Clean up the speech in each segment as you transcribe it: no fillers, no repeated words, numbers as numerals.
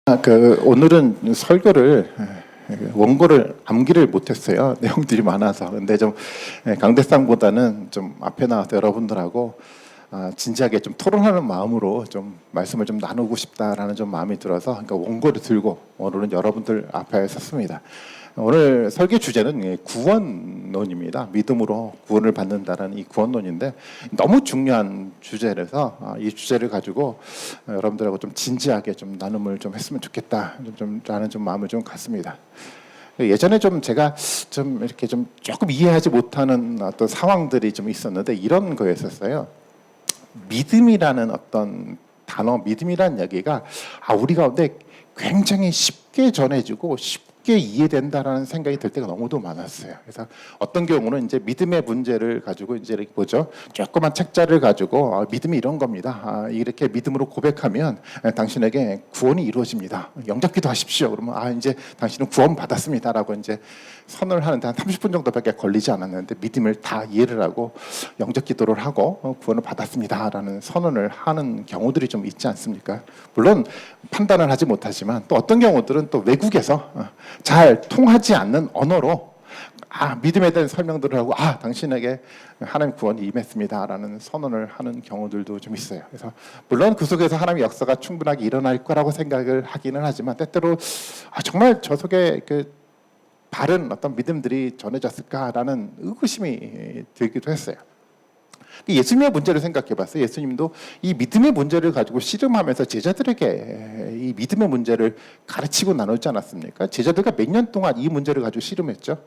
오늘은 설교를 원고를 암기를 못했어요. 내용들이 많아서. 근데 좀 강대상보다는 좀 앞에 나와서 여러분들하고 진지하게 좀 토론하는 마음으로 좀 말씀을 좀 나누고 싶다라는 좀 마음이 들어서 그러니까 원고를 들고 오늘은 여러분들 앞에 섰습니다. 오늘 설교 주제는 구원론입니다. 믿음으로 구원을 받는다라는 이 구원론인데 너무 중요한 주제라서 이 주제를 가지고 여러분들하고 좀 진지하게 좀 나눔을 좀 했으면 좋겠다 라는 좀 마음을 좀 갖습니다. 예전에 좀 제가 좀 이렇게 좀 조금 이해하지 못하는 어떤 상황들이 좀 있었는데 이런 거였었어요. 믿음이라는 어떤 단어, 믿음이라는 얘기가 우리 가운데 굉장히 쉽게 전해지고 쉽게 이해된다라는 생각이 들 때가 너무도 많았어요. 그래서 어떤 경우는 이제 믿음의 문제를 가지고 이제 이렇게 보죠. 조그만 책자를 가지고 믿음이 이런 겁니다. 이렇게 믿음으로 고백하면 당신에게 구원이 이루어집니다. 영접기도 하십시오. 그러면 이제 당신은 구원 받았습니다라고 이제 선을 하는데 한 30분 정도밖에 걸리지 않았는데 믿음을 다 이해를 하고 영접기도를 하고 구원을 받았습니다라는 선언을 하는 경우들이 좀 있지 않습니까? 물론 판단을 하지 못하지만 또 어떤 경우들은 또 외국에서 잘 통하지 않는 언어로 믿음에 대한 설명들을 하고 당신에게 하나님 구원이 임했습니다라는 선언을 하는 경우들도 좀 있어요. 그래서 물론 그 속에서 하나님의 역사가 충분하게 일어날 거라고 생각을 하기는 하지만 때때로 정말 저 속에 바른 어떤 믿음들이 전해졌을까라는 의구심이 들기도 했어요. 예수님의 문제를 생각해봤어요. 예수님도 이 믿음의 문제를 가지고 씨름하면서 제자들에게 이 믿음의 문제를 가르치고 나누지 않았습니까? 제자들과 몇 년 동안 이 문제를 가지고 씨름했죠.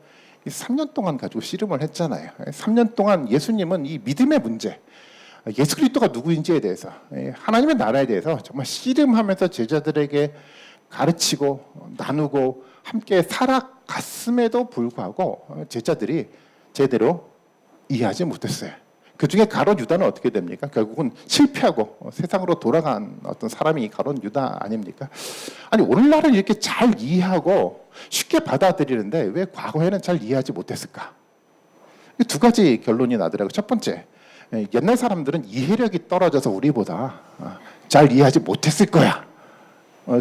3년 동안 가지고 씨름을 했잖아요. 3년 동안 예수님은 이 믿음의 문제, 예수 그리스도가 누구인지에 대해서, 하나님의 나라에 대해서 정말 씨름하면서 제자들에게 가르치고 나누고 함께 살아갔음에도 불구하고 제자들이 제대로 이해하지 못했어요. 그중에 가룟 유다는 어떻게 됩니까? 결국은 실패하고 세상으로 돌아간 어떤 사람이 가룟 유다 아닙니까? 오늘날은 이렇게 잘 이해하고 쉽게 받아들이는데 왜 과거에는 잘 이해하지 못했을까? 두 가지 결론이 나더라고요. 첫 번째, 옛날 사람들은 이해력이 떨어져서 우리보다 잘 이해하지 못했을 거야.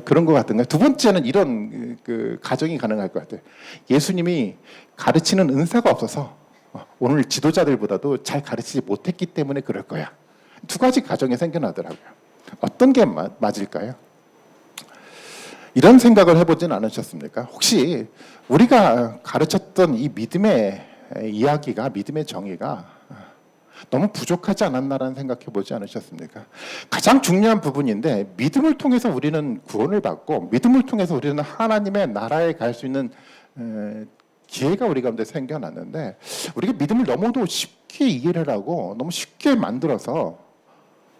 그런 것 같은가요? 두 번째는 이런 가정이 가능할 것 같아요. 예수님이 가르치는 은사가 없어서 오늘 지도자들보다도 잘 가르치지 못했기 때문에 그럴 거야. 두 가지 가정이 생겨나더라고요. 어떤 게 맞을까요? 이런 생각을 해보진 않으셨습니까? 혹시 우리가 가르쳤던 이 믿음의 이야기가, 믿음의 정의가 너무 부족하지 않았나라는 생각해 보지 않으셨습니까? 가장 중요한 부분인데 믿음을 통해서 우리는 구원을 받고 믿음을 통해서 우리는 하나님의 나라에 갈 수 있는 기회가 우리 가운데 생겨났는데 우리가 믿음을 너무도 쉽게 이해를 하고 너무 쉽게 만들어서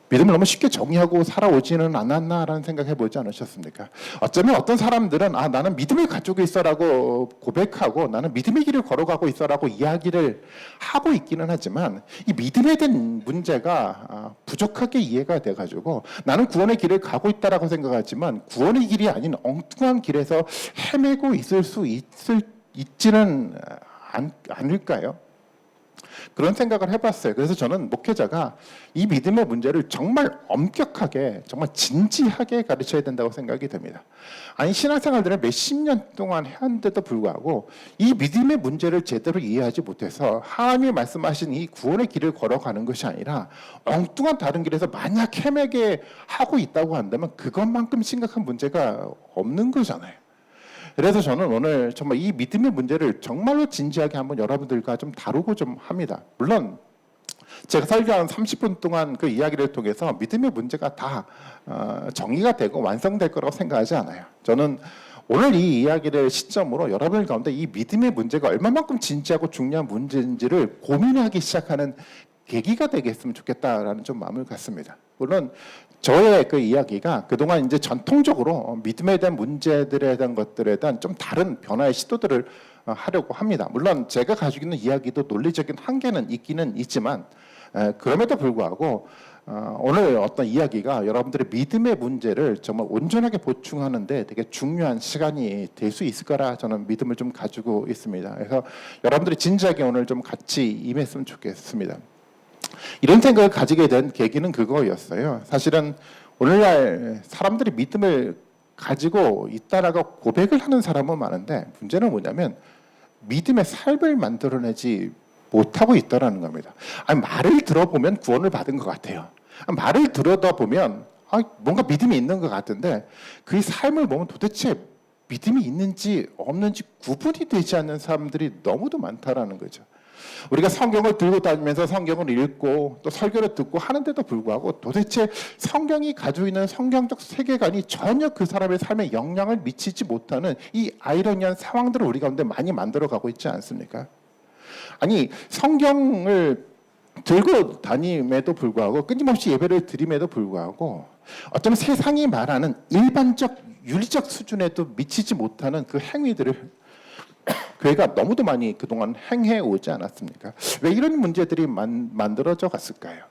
믿음을 너무 쉽게 정의하고 살아오지는 않았나라는 생각해 보지 않으셨습니까? 어쩌면 어떤 사람들은 나는 믿음을 가지고 있어라고 고백하고 나는 믿음의 길을 걸어가고 있어라고 이야기를 하고 있기는 하지만 이 믿음에 대한 문제가 부족하게 이해가 돼가지고 나는 구원의 길을 가고 있다라고 생각하지만 구원의 길이 아닌 엉뚱한 길에서 헤매고 있지는 않을까요? 그런 생각을 해봤어요. 그래서 저는 목회자가 이 믿음의 문제를 정말 엄격하게, 정말 진지하게 가르쳐야 된다고 생각이 됩니다. 신앙생활들을 몇십 년 동안 해왔는데도 불구하고 이 믿음의 문제를 제대로 이해하지 못해서 하나님이 말씀하신 이 구원의 길을 걸어가는 것이 아니라 엉뚱한 다른 길에서 만약 헤매게 하고 있다고 한다면 그것만큼 심각한 문제가 없는 거잖아요. 그래서 저는 오늘 정말 이 믿음의 문제를 정말로 진지하게 한번 여러분들과 좀 다루고 좀 합니다. 물론 제가 설교한 30분 동안 그 이야기를 통해서 믿음의 문제가 다 정의가 되고 완성될 거라고 생각하지 않아요. 저는 오늘 이 이야기를 시점으로 여러분들 가운데 이 믿음의 문제가 얼마만큼 진지하고 중요한 문제인지를 고민하기 시작하는 계기가 되겠으면 좋겠다라는 좀 마음을 갖습니다. 물론 저의 그 이야기가 그동안 이제 전통적으로 믿음에 대한 문제들에 대한 것들에 대한 좀 다른 변화의 시도들을 하려고 합니다. 물론 제가 가지고 있는 이야기도 논리적인 한계는 있기는 있지만 그럼에도 불구하고 오늘 어떤 이야기가 여러분들의 믿음의 문제를 정말 온전하게 보충하는데 되게 중요한 시간이 될 수 있을 거라 저는 믿음을 좀 가지고 있습니다. 그래서 여러분들이 진지하게 오늘 좀 같이 임했으면 좋겠습니다. 이런 생각을 가지게 된 계기는 그거였어요. 사실은 오늘날 사람들이 믿음을 가지고 있다라고 고백을 하는 사람은 많은데 문제는 뭐냐면 믿음의 삶을 만들어내지 못하고 있다라는 겁니다. 아니, 말을 들어보면 구원을 받은 것 같아요. 말을 들여다보면 뭔가 믿음이 있는 것 같은데 그 삶을 보면 도대체 믿음이 있는지 없는지 구분이 되지 않는 사람들이 너무도 많다라는 거죠. 우리가 성경을 들고 다니면서 성경을 읽고 또 설교를 듣고 하는데도 불구하고 도대체 성경이 가지고 있는 성경적 세계관이 전혀 그 사람의 삶에 영향을 미치지 못하는 이 아이러니한 상황들을 우리 가운데 많이 만들어가고 있지 않습니까? 아니, 성경을 들고 다님에도 불구하고 끊임없이 예배를 드림에도 불구하고 어쩌면 세상이 말하는 일반적 윤리적 수준에도 미치지 못하는 그 행위들을 교회가 너무도 많이 그동안 행해 오지 않았습니까? 왜 이런 문제들이 만들어져 갔을까요?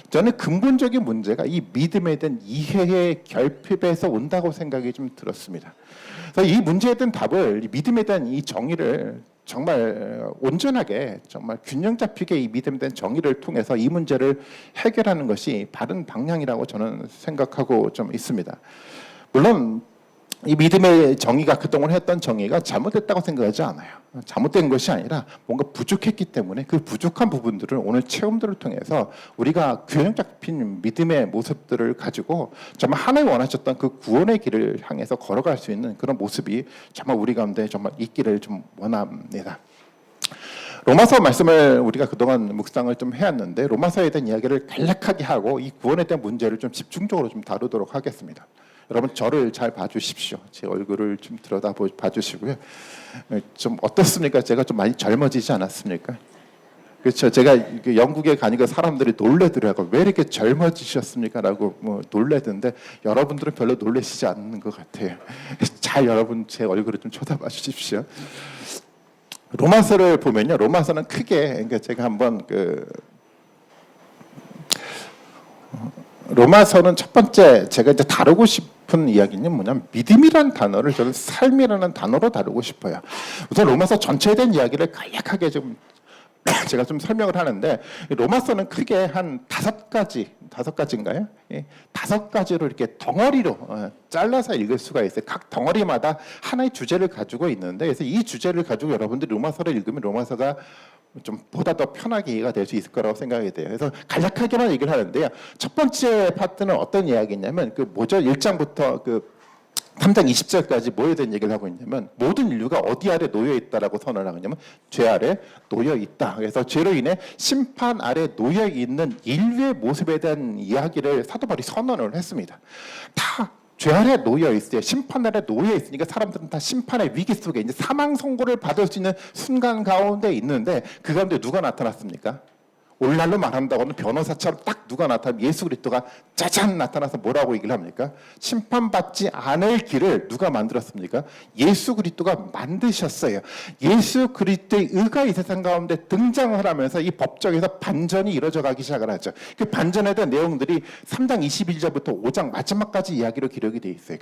저는 근본적인 문제가 이 믿음에 대한 이해의 결핍에서 온다고 생각이 좀 들었습니다. 그래서 이 문제에 대한 답을, 이 믿음에 대한 이 정의를 정말 온전하게, 정말 균형 잡히게 이 믿음에 대한 정의를 통해서 이 문제를 해결하는 것이 바른 방향이라고 저는 생각하고 좀 있습니다. 물론 이 믿음의 정의가 그동안 했던 정의가 잘못됐다고 생각하지 않아요. 잘못된 것이 아니라 뭔가 부족했기 때문에 그 부족한 부분들을 오늘 체험들을 통해서 우리가 균형 잡힌 믿음의 모습들을 가지고 정말 하나님 원하셨던 그 구원의 길을 향해서 걸어갈 수 있는 그런 모습이 정말 우리 가운데 정말 있기를 좀 원합니다. 로마서 말씀을 우리가 그동안 묵상을 좀 해왔는데 로마서에 대한 이야기를 간략하게 하고 이 구원에 대한 문제를 좀 집중적으로 좀 다루도록 하겠습니다. 여러분 저를 잘 봐주십시오. 제 얼굴을 좀 들여다 봐주시고요. 좀 어떻습니까? 제가 좀 많이 젊어지지 않았습니까? 그렇죠. 제가 영국에 가니까 사람들이 놀래더라고요. 왜 이렇게 젊어지셨습니까? 라고 놀래던데 여러분들은 별로 놀라시지 않는 것 같아요. 잘 여러분 제 얼굴을 좀 쳐다봐 주십시오. 로마서를 보면요. 로마서는 크게 그러니까 제가 한번 로마서는 첫 번째 제가 이제 다루고 싶은 이야기는 뭐냐면 믿음이라는 단어를 저는 삶이라는 단어로 다루고 싶어요. 우선 로마서 전체에 대한 이야기를 간략하게 좀 제가 좀 설명을 하는데 로마서는 크게 한 다섯 가지인가요? 예, 5가지로 이렇게 덩어리로 잘라서 읽을 수가 있어요. 각 덩어리마다 하나의 주제를 가지고 있는데 그래서 이 주제를 가지고 여러분들이 로마서를 읽으면 로마서가 좀 보다 더 편하게 이해가 될 수 있을 거라고 생각이 돼요. 그래서 간략하게만 얘기를 하는데요. 첫 번째 파트는 어떤 이야기냐면 1장부터 3장 20절까지 뭐에 대한 얘기를 하고 있냐면 모든 인류가 어디 아래 놓여 있다라고 선언을 하냐면 죄 아래 놓여 있다. 그래서 죄로 인해 심판 아래 놓여 있는 인류의 모습에 대한 이야기를 사도 바울이 선언을 했습니다. 다 죄 아래 놓여 있어요. 심판 아래 놓여 있으니까 사람들은 다 심판의 위기 속에 이제 사망 선고를 받을 수 있는 순간 가운데 있는데 그 가운데 누가 나타났습니까? 오늘날로 말한다고는 변호사처럼 딱 누가 나타나면 예수 그리스도가 짜잔 나타나서 뭐라고 얘기를 합니까? 심판받지 않을 길을 누가 만들었습니까? 예수 그리스도가 만드셨어요. 예수 그리스도의 의가 이 세상 가운데 등장을 하면서 이 법정에서 반전이 이루어져 가기 시작을 하죠. 그 반전에 대한 내용들이 3장 21절부터 5장 마지막까지 이야기로 기록이 되어 있어요.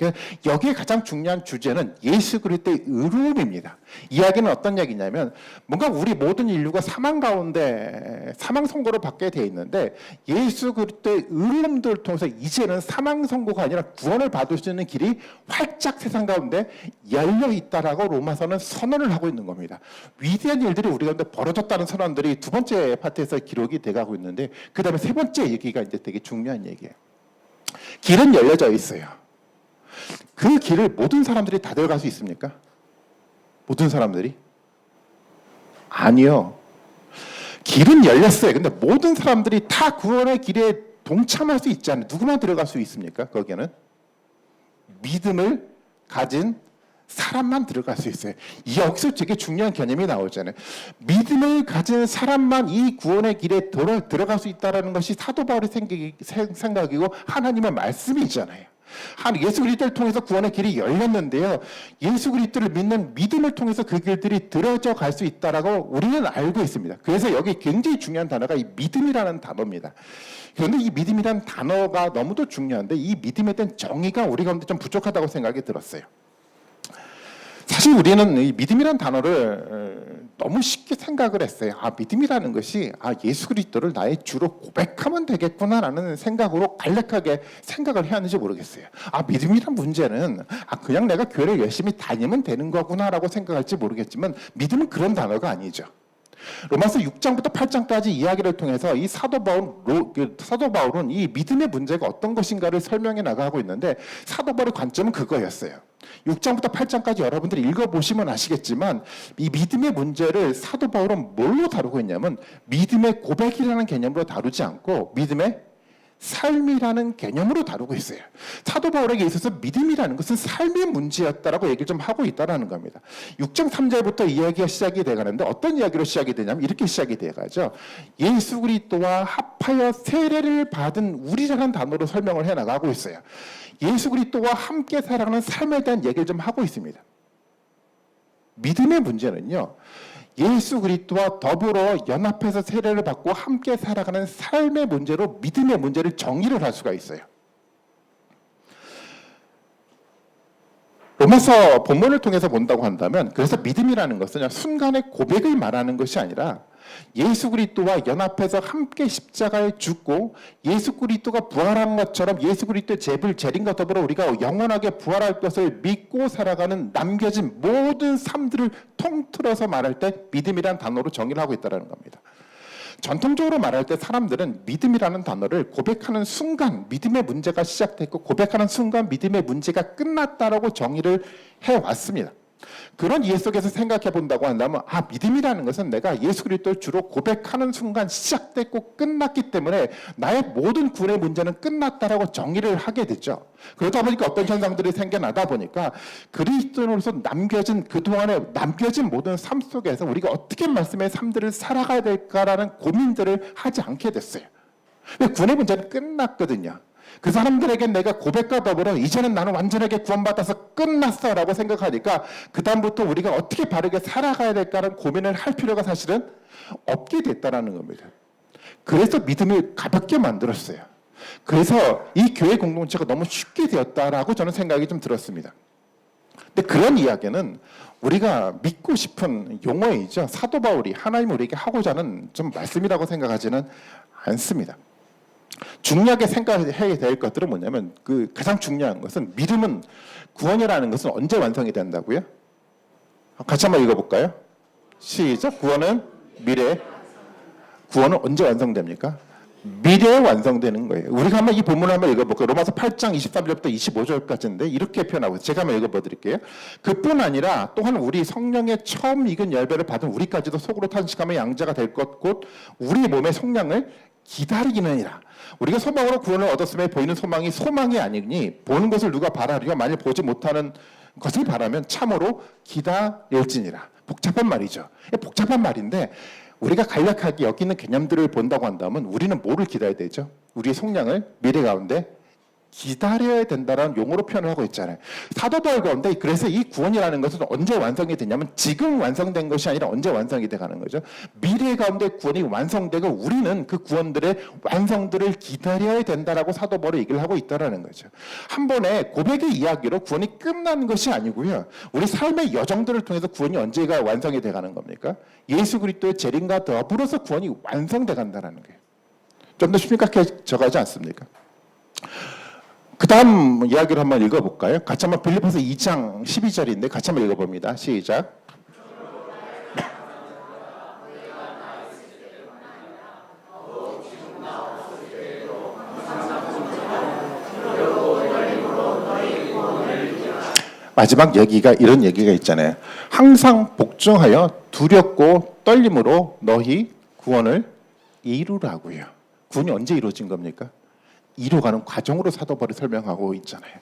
여기에 가장 중요한 주제는 예수 그리스도의 의로움입니다. 이야기는 어떤 얘기냐면 뭔가 우리 모든 인류가 사망 가운데 사망 선고를 받게 돼 있는데 예수 그리스도의 의로움들을 통해서 이제는 사망 선고가 아니라 구원을 받을 수 있는 길이 활짝 세상 가운데 열려 있다라고 로마서는 선언을 하고 있는 겁니다. 위대한 일들이 우리 가운데 벌어졌다는 선언들이 두 번째 파트에서 기록이 돼가고 있는데 그 다음에 세 번째 얘기가 이제 되게 중요한 얘기예요. 길은 열려져 있어요. 그 길을 모든 사람들이 다 들어갈 수 있습니까? 모든 사람들이? 아니요. 길은 열렸어요. 근데 모든 사람들이 다 구원의 길에 동참할 수 있지 않아요. 누구만 들어갈 수 있습니까? 거기에는 믿음을 가진 사람만 들어갈 수 있어요. 여기서 되게 중요한 개념이 나오잖아요. 믿음을 가진 사람만 이 구원의 길에 들어갈 수 있다는 것이 사도 바울의 생각이고 하나님의 말씀이잖아요. 예수 그리스도를 통해서 구원의 길이 열렸는데요. 예수 그리스도를 믿는 믿음을 통해서 그 길들이 들어져 갈 수 있다라고 우리는 알고 있습니다. 그래서 여기 굉장히 중요한 단어가 이 믿음이라는 단어입니다. 그런데 이 믿음이라는 단어가 너무도 중요한데 이 믿음에 대한 정의가 우리 가운데 좀 부족하다고 생각이 들었어요. 사실 우리는 이 믿음이라는 단어를 너무 쉽게 생각을 했어요. 믿음이라는 것이 예수 그리스도를 나의 주로 고백하면 되겠구나라는 생각으로 간략하게 생각을 해야 하는지 모르겠어요. 믿음이란 문제는 그냥 내가 교회를 열심히 다니면 되는 거구나라고 생각할지 모르겠지만 믿음은 그런 단어가 아니죠. 로마서 6장부터 8장까지 이야기를 통해서 이 사도 바울은 이 믿음의 문제가 어떤 것인가를 설명해 나가고 있는데 사도 바울의 관점은 그거였어요. 6장부터 8장까지 여러분들이 읽어보시면 아시겠지만 이 믿음의 문제를 사도 바울은 뭘로 다루고 있냐면 믿음의 고백이라는 개념으로 다루지 않고 믿음의 삶이라는 개념으로 다루고 있어요. 사도 바울에게 있어서 믿음이라는 것은 삶의 문제였다라고 얘기를 좀 하고 있다는 겁니다. 6장 3절부터 이야기가 시작이 돼가는데 어떤 이야기로 시작이 되냐면 이렇게 시작이 돼가죠. 예수 그리스도와 합하여 세례를 받은 우리라는 단어로 설명을 해나가고 있어요. 예수 그리스도와 함께 살아가는 삶에 대한 얘기를 좀 하고 있습니다. 믿음의 문제는요. 예수 그리스도와 더불어 연합해서 세례를 받고 함께 살아가는 삶의 문제로 믿음의 문제를 정의를 할 수가 있어요. 로마서 본문을 통해서 본다고 한다면 그래서 믿음이라는 것은 순간의 고백을 말하는 것이 아니라 예수 그리스도와 연합해서 함께 십자가에 죽고 예수 그리스도가 부활한 것처럼 예수 그리스도의 죄를 재림과 더불어 우리가 영원하게 부활할 것을 믿고 살아가는 남겨진 모든 삶들을 통틀어서 말할 때 믿음이라는 단어로 정의를 하고 있다는 겁니다. 전통적으로 말할 때 사람들은 믿음이라는 단어를 고백하는 순간 믿음의 문제가 시작됐고 고백하는 순간 믿음의 문제가 끝났다라고 정의를 해왔습니다. 그런 이해 속에서 생각해 본다고 한다면 믿음이라는 것은 내가 예수 그리스도를 주로 고백하는 순간 시작됐고 끝났기 때문에 나의 모든 구원의 문제는 끝났다라고 정의를 하게 되죠. 그러다 보니까 어떤 현상들이 생겨나다 보니까 그리스도인으로서 그동안에 남겨진 모든 삶 속에서 우리가 어떻게 말씀의 삶들을 살아가야 될까라는 고민들을 하지 않게 됐어요. 왜 구원의 문제는 끝났거든요. 그 사람들에게 내가 고백과 더불어 이제는 나는 완전하게 구원받아서 끝났어라고 생각하니까 그 다음부터 우리가 어떻게 바르게 살아가야 될까라는 고민을 할 필요가 사실은 없게 됐다는 겁니다. 그래서 믿음을 가볍게 만들었어요. 그래서 이 교회 공동체가 너무 쉽게 되었다라고 저는 생각이 좀 들었습니다. 근데 그런 이야기는 우리가 믿고 싶은 용어이죠. 사도 바울이 하나님 우리에게 하고자 하는 좀 말씀이라고 생각하지는 않습니다. 중요하게 생각해야 될 것들은 뭐냐면 가장 중요한 것은 믿음은 구원이라는 것은 언제 완성이 된다고요? 같이 한번 읽어볼까요? 시작. 구원은 미래. 구원은 언제 완성됩니까? 미래에 완성되는 거예요. 우리가 한번 이 본문을 한번 읽어볼까요? 로마서 8장 23절부터 25절까지인데 이렇게 표현하고 제가 한번 읽어보드릴게요. 그뿐 아니라 또한 우리 성령의 처음 익은 열매를 받은 우리까지도 속으로 탄식하며 양자가 될 것 곧 우리 몸의 속량을 기다리기는이라. 우리가 소망으로 구원을 얻었음에 보이는 소망이 아니니 보는 것을 누가 바라리요 만일 보지 못하는 것을 바라면 참으로 기다릴지니라. 복잡한 말이죠. 복잡한 말인데 우리가 간략하게 여기 있는 개념들을 본다고 한다면 우리는 뭐를 기다려야 되죠? 우리의 속량을 미래 가운데 기다려야 된다는 용어로 표현을 하고 있잖아요. 사도 바울 가운데 그래서 이 구원이라는 것은 언제 완성이 되냐면 지금 완성된 것이 아니라 언제 완성이 돼가는 거죠. 미래 가운데 구원이 완성되고 우리는 그 구원들의 완성들을 기다려야 된다라고 사도 바울이 얘기를 하고 있다라는 거죠. 한 번에 고백의 이야기로 구원이 끝난 것이 아니고요. 우리 삶의 여정들을 통해서 구원이 언제가 완성이 돼가는 겁니까? 예수 그리스도의 재림과 더불어서 구원이 완성돼 간다는 거예요. 좀 더 심각해져 가지 않습니까? 그 다음 이야기를 한번 읽어볼까요? 같이 한번 빌립보서 2장 12절인데 같이 한번 읽어봅니다. 시작. 마지막 얘기가 이런 얘기가 있잖아요. 항상 복종하여 두렵고 떨림으로 너희 구원을 이루라고요. 구원이 언제 이루어진 겁니까? 이루어가는 과정으로 사도 바울이 설명하고 있잖아요.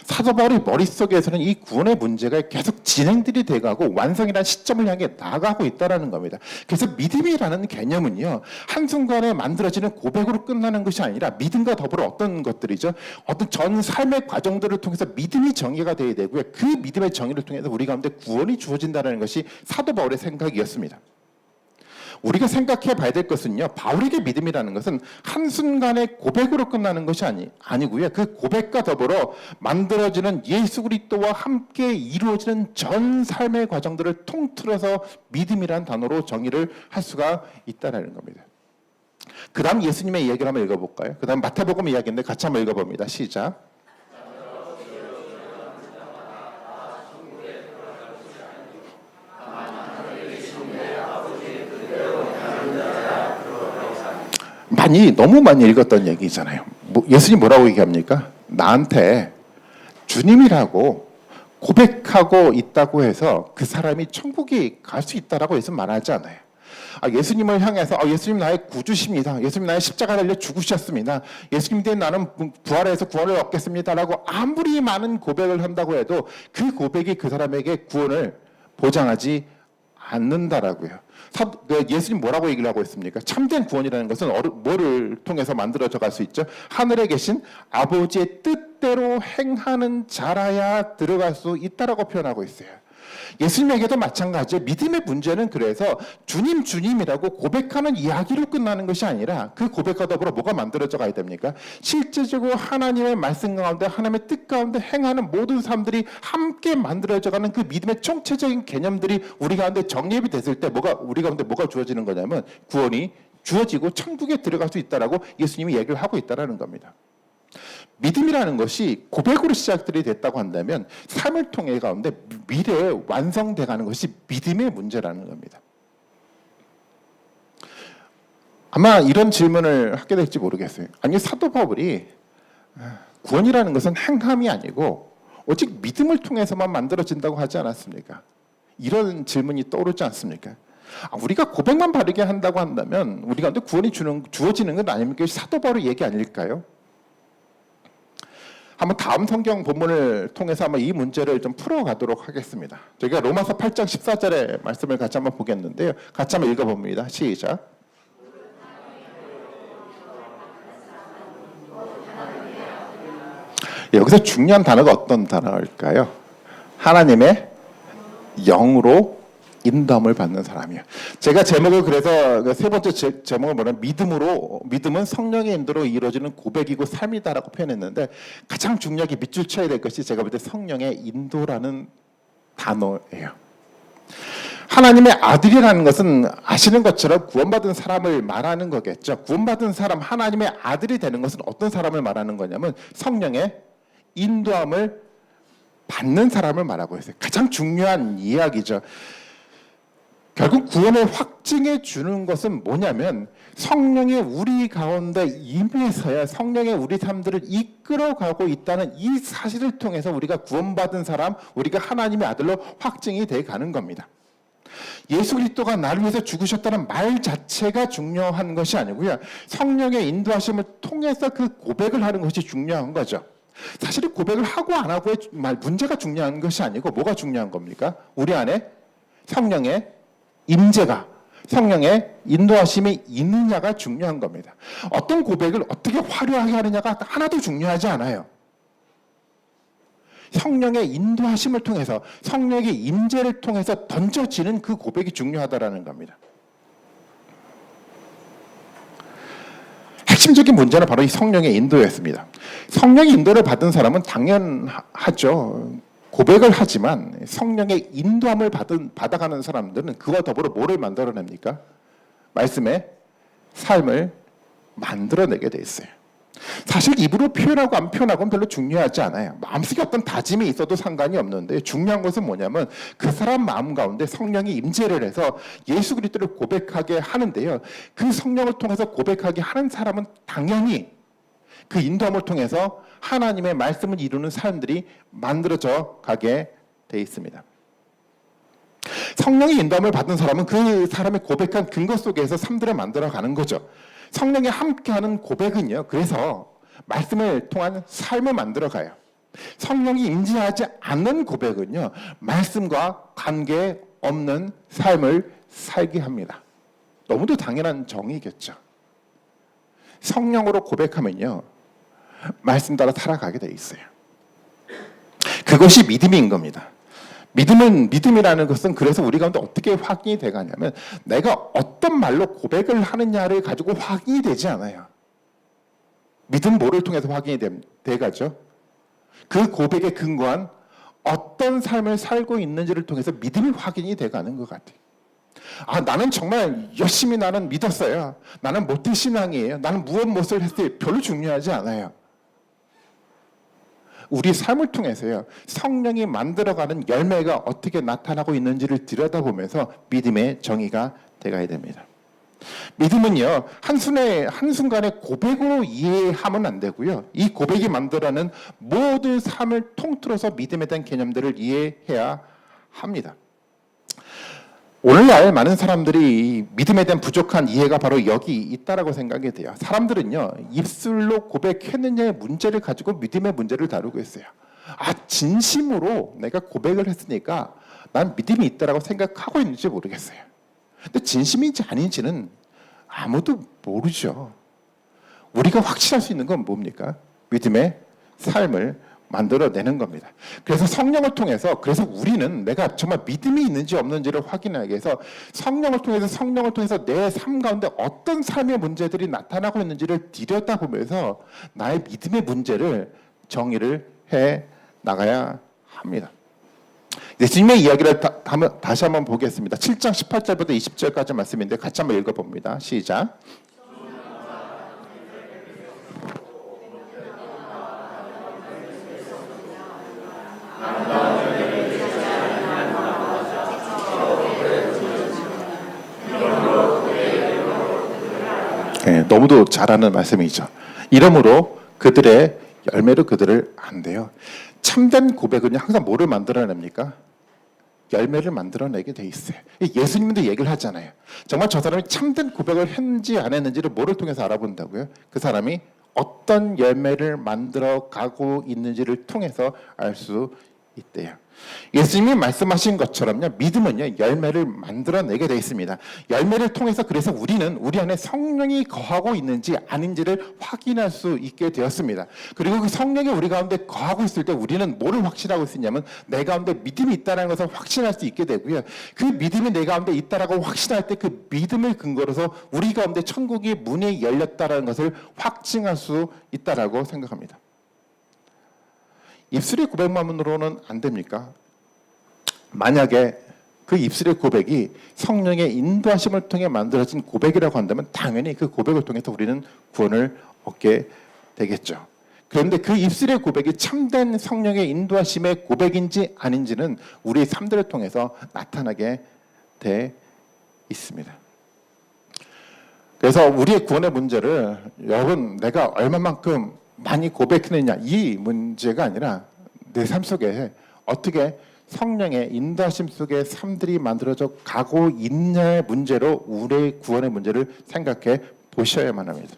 사도 바울의 머릿속에서는 이 구원의 문제가 계속 진행들이 돼가고 완성이라는 시점을 향해 나아가고 있다는 겁니다. 그래서 믿음이라는 개념은요. 한순간에 만들어지는 고백으로 끝나는 것이 아니라 믿음과 더불어 어떤 것들이죠. 어떤 전 삶의 과정들을 통해서 믿음이 정의가 되어야 되고요. 그 믿음의 정의를 통해서 우리 가운데 구원이 주어진다는 것이 사도 바울의 생각이었습니다. 우리가 생각해 봐야 될 것은요, 바울에게 믿음이라는 것은 한순간의 고백으로 끝나는 것이 아니고요. 그 고백과 더불어 만들어지는 예수 그리스도와 함께 이루어지는 전 삶의 과정들을 통틀어서 믿음이라는 단어로 정의를 할 수가 있다는 겁니다. 그 다음 예수님의 이야기를 한번 읽어볼까요? 그 다음 마태복음 이야기인데 같이 한번 읽어봅니다. 시작. 너무 많이 읽었던 얘기잖아요. 예수님 뭐라고 얘기합니까? 나한테 주님이라고 고백하고 있다고 해서 그 사람이 천국에 갈 수 있다라고 예수님 말하지 않아요. 예수님을 향해서 예수님 나의 구주십니다. 예수님 나의 십자가를 달려 죽으셨습니다. 예수님 대해 나는 부활해서 구원을 얻겠습니다라고 아무리 많은 고백을 한다고 해도 그 고백이 그 사람에게 구원을 보장하지 않는다라고요. 예수님 뭐라고 얘기를 하고 있습니까? 참된 구원이라는 것은 뭐를 통해서 만들어져 갈 수 있죠? 하늘에 계신 아버지의 뜻대로 행하는 자라야 들어갈 수 있다라고 표현하고 있어요. 예수님에게도 마찬가지예요. 믿음의 문제는 그래서 주님 주님이라고 고백하는 이야기로 끝나는 것이 아니라 그 고백과 더불어 뭐가 만들어져 가야 됩니까? 실제적으로 하나님의 말씀 가운데 하나님의 뜻 가운데 행하는 모든 사람들이 함께 만들어져가는 그 믿음의 총체적인 개념들이 우리 가운데 정립이 됐을 때 우리 가운데 뭐가 주어지는 거냐면 구원이 주어지고 천국에 들어갈 수 있다라고 예수님이 얘기를 하고 있다라는 겁니다. 믿음이라는 것이 고백으로 시작들이 됐다고 한다면 삶을 통해 가운데 미래에 완성돼 가는 것이 믿음의 문제라는 겁니다. 아마 이런 질문을 하게 될지 모르겠어요. 아니, 사도 바울이 구원이라는 것은 행함이 아니고 오직 믿음을 통해서만 만들어진다고 하지 않았습니까? 이런 질문이 떠오르지 않습니까? 우리가 고백만 바르게 한다고 한다면 우리 가운데 구원이 주어지는 건 아닙니까? 사도 바울의 얘기 아닐까요? 한번 다음 성경 본문을 통해서 한번 이 문제를 좀 풀어가도록 하겠습니다. 저희가 로마서 8장 14절의 말씀을 같이 한번 보겠는데요. 같이 한번 읽어봅니다. 시작. 여기서 중요한 단어가 어떤 단어일까요? 하나님의 영으로 인도함을 받는 사람이에요. 제가 제목을 그래서 세 번째 제목을 뭐냐면 믿음은 성령의 인도로 이루어지는 고백이고 삶이다라고 표현했는데 가장 중요하게 밑줄 쳐야 될 것이 제가 볼 때 성령의 인도라는 단어예요. 하나님의 아들이라는 것은 아시는 것처럼 구원받은 사람을 말하는 거겠죠. 구원받은 사람, 하나님의 아들이 되는 것은 어떤 사람을 말하는 거냐면 성령의 인도함을 받는 사람을 말하고 있어요. 가장 중요한 이야기죠. 결국 구원을 확증해 주는 것은 뭐냐면 성령의 우리 가운데 임해서야 성령의 우리 삶들을 이끌어가고 있다는 이 사실을 통해서 우리가 구원받은 사람, 우리가 하나님의 아들로 확증이 돼 가는 겁니다. 예수 그리스도가 나를 위해서 죽으셨다는 말 자체가 중요한 것이 아니고요. 성령의 인도하심을 통해서 그 고백을 하는 것이 중요한 거죠. 사실 고백을 하고 안 하고의 문제가 중요한 것이 아니고 뭐가 중요한 겁니까? 우리 안에 성령의 임재가, 성령의 인도하심이 있느냐가 중요한 겁니다. 어떤 고백을 어떻게 화려하게 하느냐가 하나도 중요하지 않아요. 성령의 인도하심을 통해서, 성령의 임재를 통해서 던져지는 그 고백이 중요하다라는 겁니다. 핵심적인 문제는 바로 이 성령의 인도였습니다. 성령의 인도를 받은 사람은 당연하죠. 고백을 하지만 성령의 인도함을 받아가는 사람들은 그와 더불어 뭐를 만들어냅니까? 말씀의 삶을 만들어내게 돼 있어요. 사실 입으로 표현하고 안 표현하고는 별로 중요하지 않아요. 마음속에 어떤 다짐이 있어도 상관이 없는데 중요한 것은 뭐냐면 그 사람 마음 가운데 성령이 임재를 해서 예수 그리스도를 고백하게 하는데요. 그 성령을 통해서 고백하게 하는 사람은 당연히 그 인도함을 통해서 하나님의 말씀을 이루는 사람들이 만들어져 가게 돼 있습니다. 성령의 인도함을 받은 사람은 그 사람의 고백한 근거 속에서 삶들을 만들어가는 거죠. 성령이 함께하는 고백은요. 그래서 말씀을 통한 삶을 만들어가요. 성령이 임재하지 않는 고백은요. 말씀과 관계없는 삶을 살게 합니다. 너무도 당연한 정의겠죠. 성령으로 고백하면요. 말씀 따라 살아가게 돼 있어요. 그것이 믿음인 겁니다. 믿음이라는 것은 그래서 우리 가운데 어떻게 확인이 돼가냐면 내가 어떤 말로 고백을 하느냐를 가지고 확인이 되지 않아요. 믿음 뭐를 통해서 확인이 돼가죠? 그 고백에 근거한 어떤 삶을 살고 있는지를 통해서 믿음이 확인이 돼가는 것 같아요. 나는 정말 열심히 나는 믿었어요. 나는 모태 신앙이에요. 나는 무엇을 했어요. 별로 중요하지 않아요. 우리 삶을 통해서요. 성령이 만들어가는 열매가 어떻게 나타나고 있는지를 들여다보면서 믿음의 정의가 돼가야 됩니다. 믿음은요. 한순간에 고백으로 이해하면 안 되고요. 이 고백이 만들어낸 모든 삶을 통틀어서 믿음에 대한 개념들을 이해해야 합니다. 오늘날 많은 사람들이 믿음에 대한 부족한 이해가 바로 여기 있다라고 생각이 돼요. 사람들은요, 입술로 고백했느냐의 문제를 가지고 믿음의 문제를 다루고 있어요. 진심으로 내가 고백을 했으니까 난 믿음이 있다라고 생각하고 있는지 모르겠어요. 근데 진심인지 아닌지는 아무도 모르죠. 우리가 확신할 수 있는 건 뭡니까? 믿음의 삶을 만들어내는 겁니다. 그래서 성령을 통해서 우리는 내가 정말 믿음이 있는지 없는지를 확인하기 위해서 성령을 통해서 내 삶 가운데 어떤 삶의 문제들이 나타나고 있는지를 들여다보면서 나의 믿음의 문제를 정의를 해 나가야 합니다. 예수님의 이야기를 다시 한번 보겠습니다. 7장 18절부터 20절까지 말씀인데 같이 한번 읽어봅니다. 시작. 너무도 잘하는 말씀이죠. 이러므로 그들의 열매로 그들을 안대요. 참된 고백은요, 항상 뭐를 만들어냅니까? 열매를 만들어내게 돼 있어요. 예수님도 얘기를 하잖아요. 정말 저 사람이 참된 고백을 했는지 안 했는지를 뭐를 통해서 알아본다고요? 그 사람이 어떤 열매를 만들어가고 있는지를 통해서 알 수 있대요. 예수님이 말씀하신 것처럼요, 믿음은요, 열매를 만들어내게 되어 있습니다. 열매를 통해서 그래서 우리는 우리 안에 성령이 거하고 있는지 아닌지를 확인할 수 있게 되었습니다. 그리고 그 성령이 우리 가운데 거하고 있을 때 우리는 뭐를 확신하고 있느냐면 내 가운데 믿음이 있다는 것을 확신할 수 있게 되고요. 그 믿음이 내 가운데 있다라고 확신할 때 그 믿음을 근거로서 우리 가운데 천국의 문이 열렸다는 것을 확증할 수 있다라고 생각합니다. 입술의 고백만으로는 안 됩니까? 만약에 그 입술의 고백이 성령의 인도하심을 통해 만들어진 고백이라고 한다면 당연히 그 고백을 통해서 우리는 구원을 얻게 되겠죠. 그런데 그 입술의 고백이 참된 성령의 인도하심의 고백인지 아닌지는 우리의 삶들을 통해서 나타나게 돼 있습니다. 그래서 우리의 구원의 문제를 여러분 내가 얼마만큼 많이 고백했느냐 이 문제가 아니라 내 삶 속에 어떻게 성령의 인도하심 속에 삶들이 만들어져 가고 있냐의 문제로 우리의 구원의 문제를 생각해 보셔야만 합니다.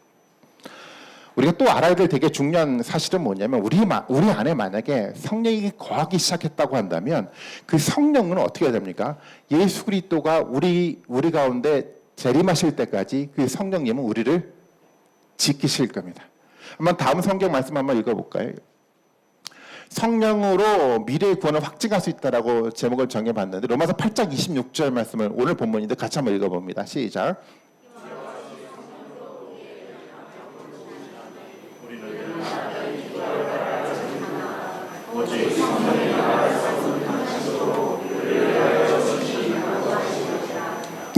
우리가 또 알아야 될 되게 중요한 사실은 뭐냐면 우리 안에 만약에 성령이 거하기 시작했다고 한다면 그 성령은 어떻게 해야 됩니까? 예수 그리스도가 우리 가운데 재림하실 때까지 그 성령님은 우리를 지키실 겁니다. 한번 다음 성경 말씀 한번 읽어볼까요? 성령으로 미래의 구원을 확증할 수 있다라고 제목을 정해봤는데 로마서 8장 26절 말씀을 오늘 본문인데 같이 한번 읽어봅니다. 시작.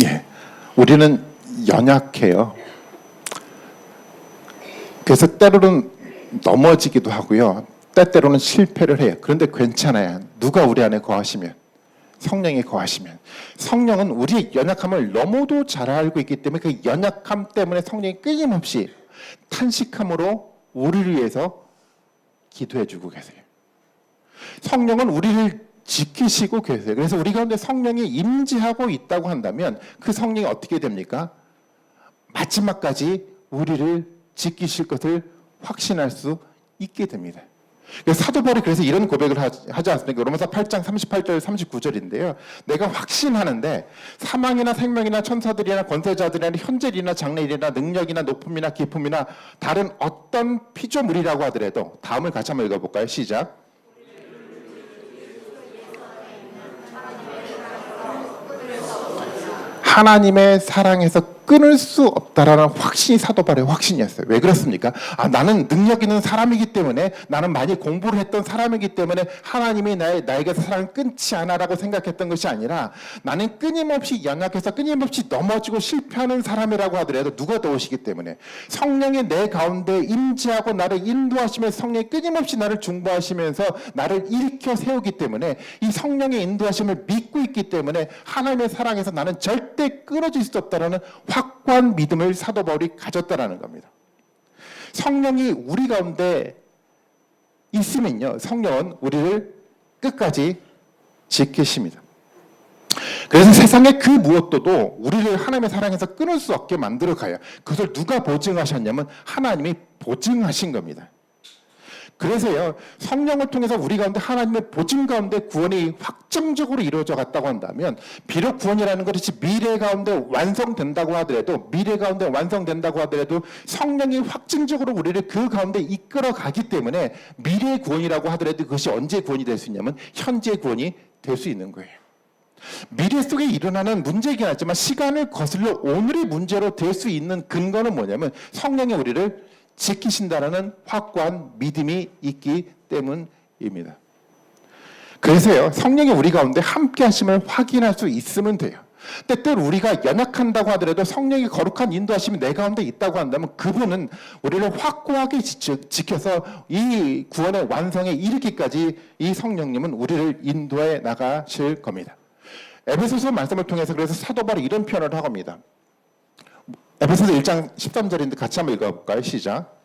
예, 우리는 연약해요. 그래서 때로는 넘어지기도 하고요. 때때로는 실패를 해요. 그런데 괜찮아요. 누가 우리 안에 거하시면, 성령이 거하시면, 성령은 우리의 연약함을 너무도 잘 알고 있기 때문에 그 연약함 때문에 성령이 끊임없이 탄식함으로 우리를 위해서 기도해주고 계세요. 성령은 우리를 지키시고 계세요. 그래서 우리 가운데 성령이 임재하고 있다고 한다면 그 성령이 어떻게 됩니까? 마지막까지 우리를 지키실 것을 확신할 수 있게 됩니다. 사도 바울이 그래서 이런 고백을 하지 않습니까? 로마서 8장 38절 39절인데요. 내가 확신하는데 사망이나 생명이나 천사들이나 권세자들이나 현재일이나 장래일이나 능력이나 높음이나 깊음이나 다른 어떤 피조물이라고 하더라도 다음을 같이 한번 읽어볼까요? 시작. 하나님의 사랑에서 끊을 수 없다라는 확신이 사도 바울의 확신이었어요. 왜 그렇습니까? 나는 능력 있는 사람이기 때문에, 나는 많이 공부를 했던 사람이기 때문에 하나님이 나에게서 사랑을 끊지 않아라고 생각했던 것이 아니라, 나는 끊임없이 연약해서 끊임없이 넘어지고 실패하는 사람이라고 하더라도 누가 도우시기 때문에, 성령이 내 가운데 임재하고 나를 인도하시며 성령이 끊임없이 나를 중보하시면서 나를 일으켜 세우기 때문에, 이 성령의 인도하심을 믿고 있기 때문에 하나님의 사랑에서 나는 절대 끊어질 수 없다라는 확고한 믿음을 사도 바울이 가졌다라는 겁니다. 성령이 우리 가운데 있으면요, 성령은 우리를 끝까지 지키십니다. 그래서 세상의 그 무엇도 우리를 하나님의 사랑에서 끊을 수 없게 만들어 가요. 그것을 누가 보증하셨냐면 하나님이 보증하신 겁니다. 그래서요, 성령을 통해서 우리 가운데 하나님의 보증 가운데 구원이 확정적으로 이루어져 갔다고 한다면, 비록 구원이라는 것이 미래 가운데 완성된다고 하더라도, 성령이 확증적으로 우리를 그 가운데 이끌어 가기 때문에 미래의 구원이라고 하더라도 그것이 언제 구원이 될 수 있냐면 현재 구원이 될 수 있는 거예요. 미래 속에 일어나는 문제이긴 하지만 시간을 거슬러 오늘의 문제로 될 수 있는 근거는 뭐냐면 성령이 우리를 지키신다라는 확고한 믿음이 있기 때문입니다. 그래서요, 성령이 우리 가운데 함께 하심을 확인할 수 있으면 돼요. 때때로 우리가 연약한다고 하더라도 성령의 거룩한 인도하심이 내 가운데 있다고 한다면 그분은 우리를 확고하게 지켜서 이 구원의 완성에 이르기까지 이 성령님은 우리를 인도해 나가실 겁니다. 에베소서 말씀을 통해서 그래서 사도 바울이 이런 표현을 하고 합니다. 에베소서 1장 13절인데 같이 한번 읽어볼까요? 시작.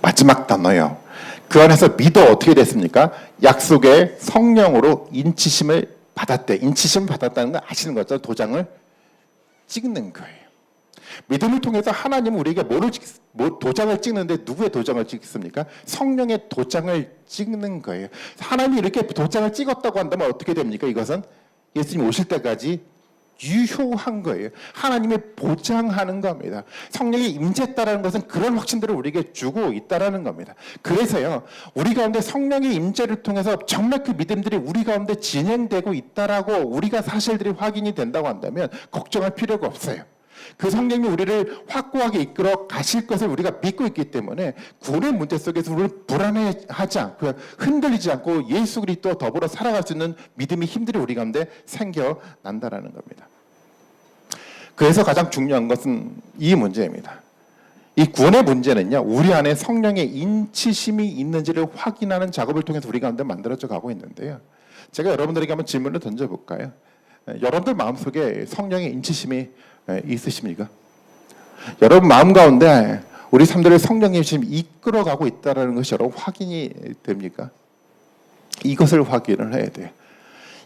마지막 단어예요. 그 안에서 믿어 어떻게 됐습니까? 약속의 성령으로 인치심을 받았대. 인치심을 받았다는 거 아시는 거죠? 도장을 찍는 거예요. 믿음을 통해서 하나님은 우리에게 도장을 찍는데 누구의 도장을 찍습니까? 성령의 도장을 찍는 거예요. 하나님이 이렇게 도장을 찍었다고 한다면 어떻게 됩니까? 이것은 예수님 오실 때까지 유효한 거예요. 하나님이 보장하는 겁니다. 성령이 임재했다라는 것은 그런 확신들을 우리에게 주고 있다라는 겁니다. 그래서요, 우리 가운데 성령의 임재를 통해서 정말 그 믿음들이 우리 가운데 진행되고 있다라고 우리가 사실들이 확인이 된다고 한다면 걱정할 필요가 없어요. 그 성령이 우리를 확고하게 이끌어 가실 것을 우리가 믿고 있기 때문에 구원의 문제 속에서 우리를 불안해하지 않고 흔들리지 않고 예수 그리스도와 더불어 살아갈 수 있는 믿음의 힘들이 우리 가운데 생겨난다라는 겁니다. 그래서 가장 중요한 것은 이 문제입니다. 이 구원의 문제는요, 우리 안에 성령의 인치심이 있는지를 확인하는 작업을 통해서 우리 가운데 만들어져 가고 있는데요. 제가 여러분들에게 한번 질문을 던져볼까요? 여러분들 마음속에 성령의 인치심이 있으십니까? 여러분 마음 가운데 우리 삶들을 성령님이 지금 이끌어가고 있다는 것이 여러분 확인이 됩니까? 이것을 확인을 해야 돼요.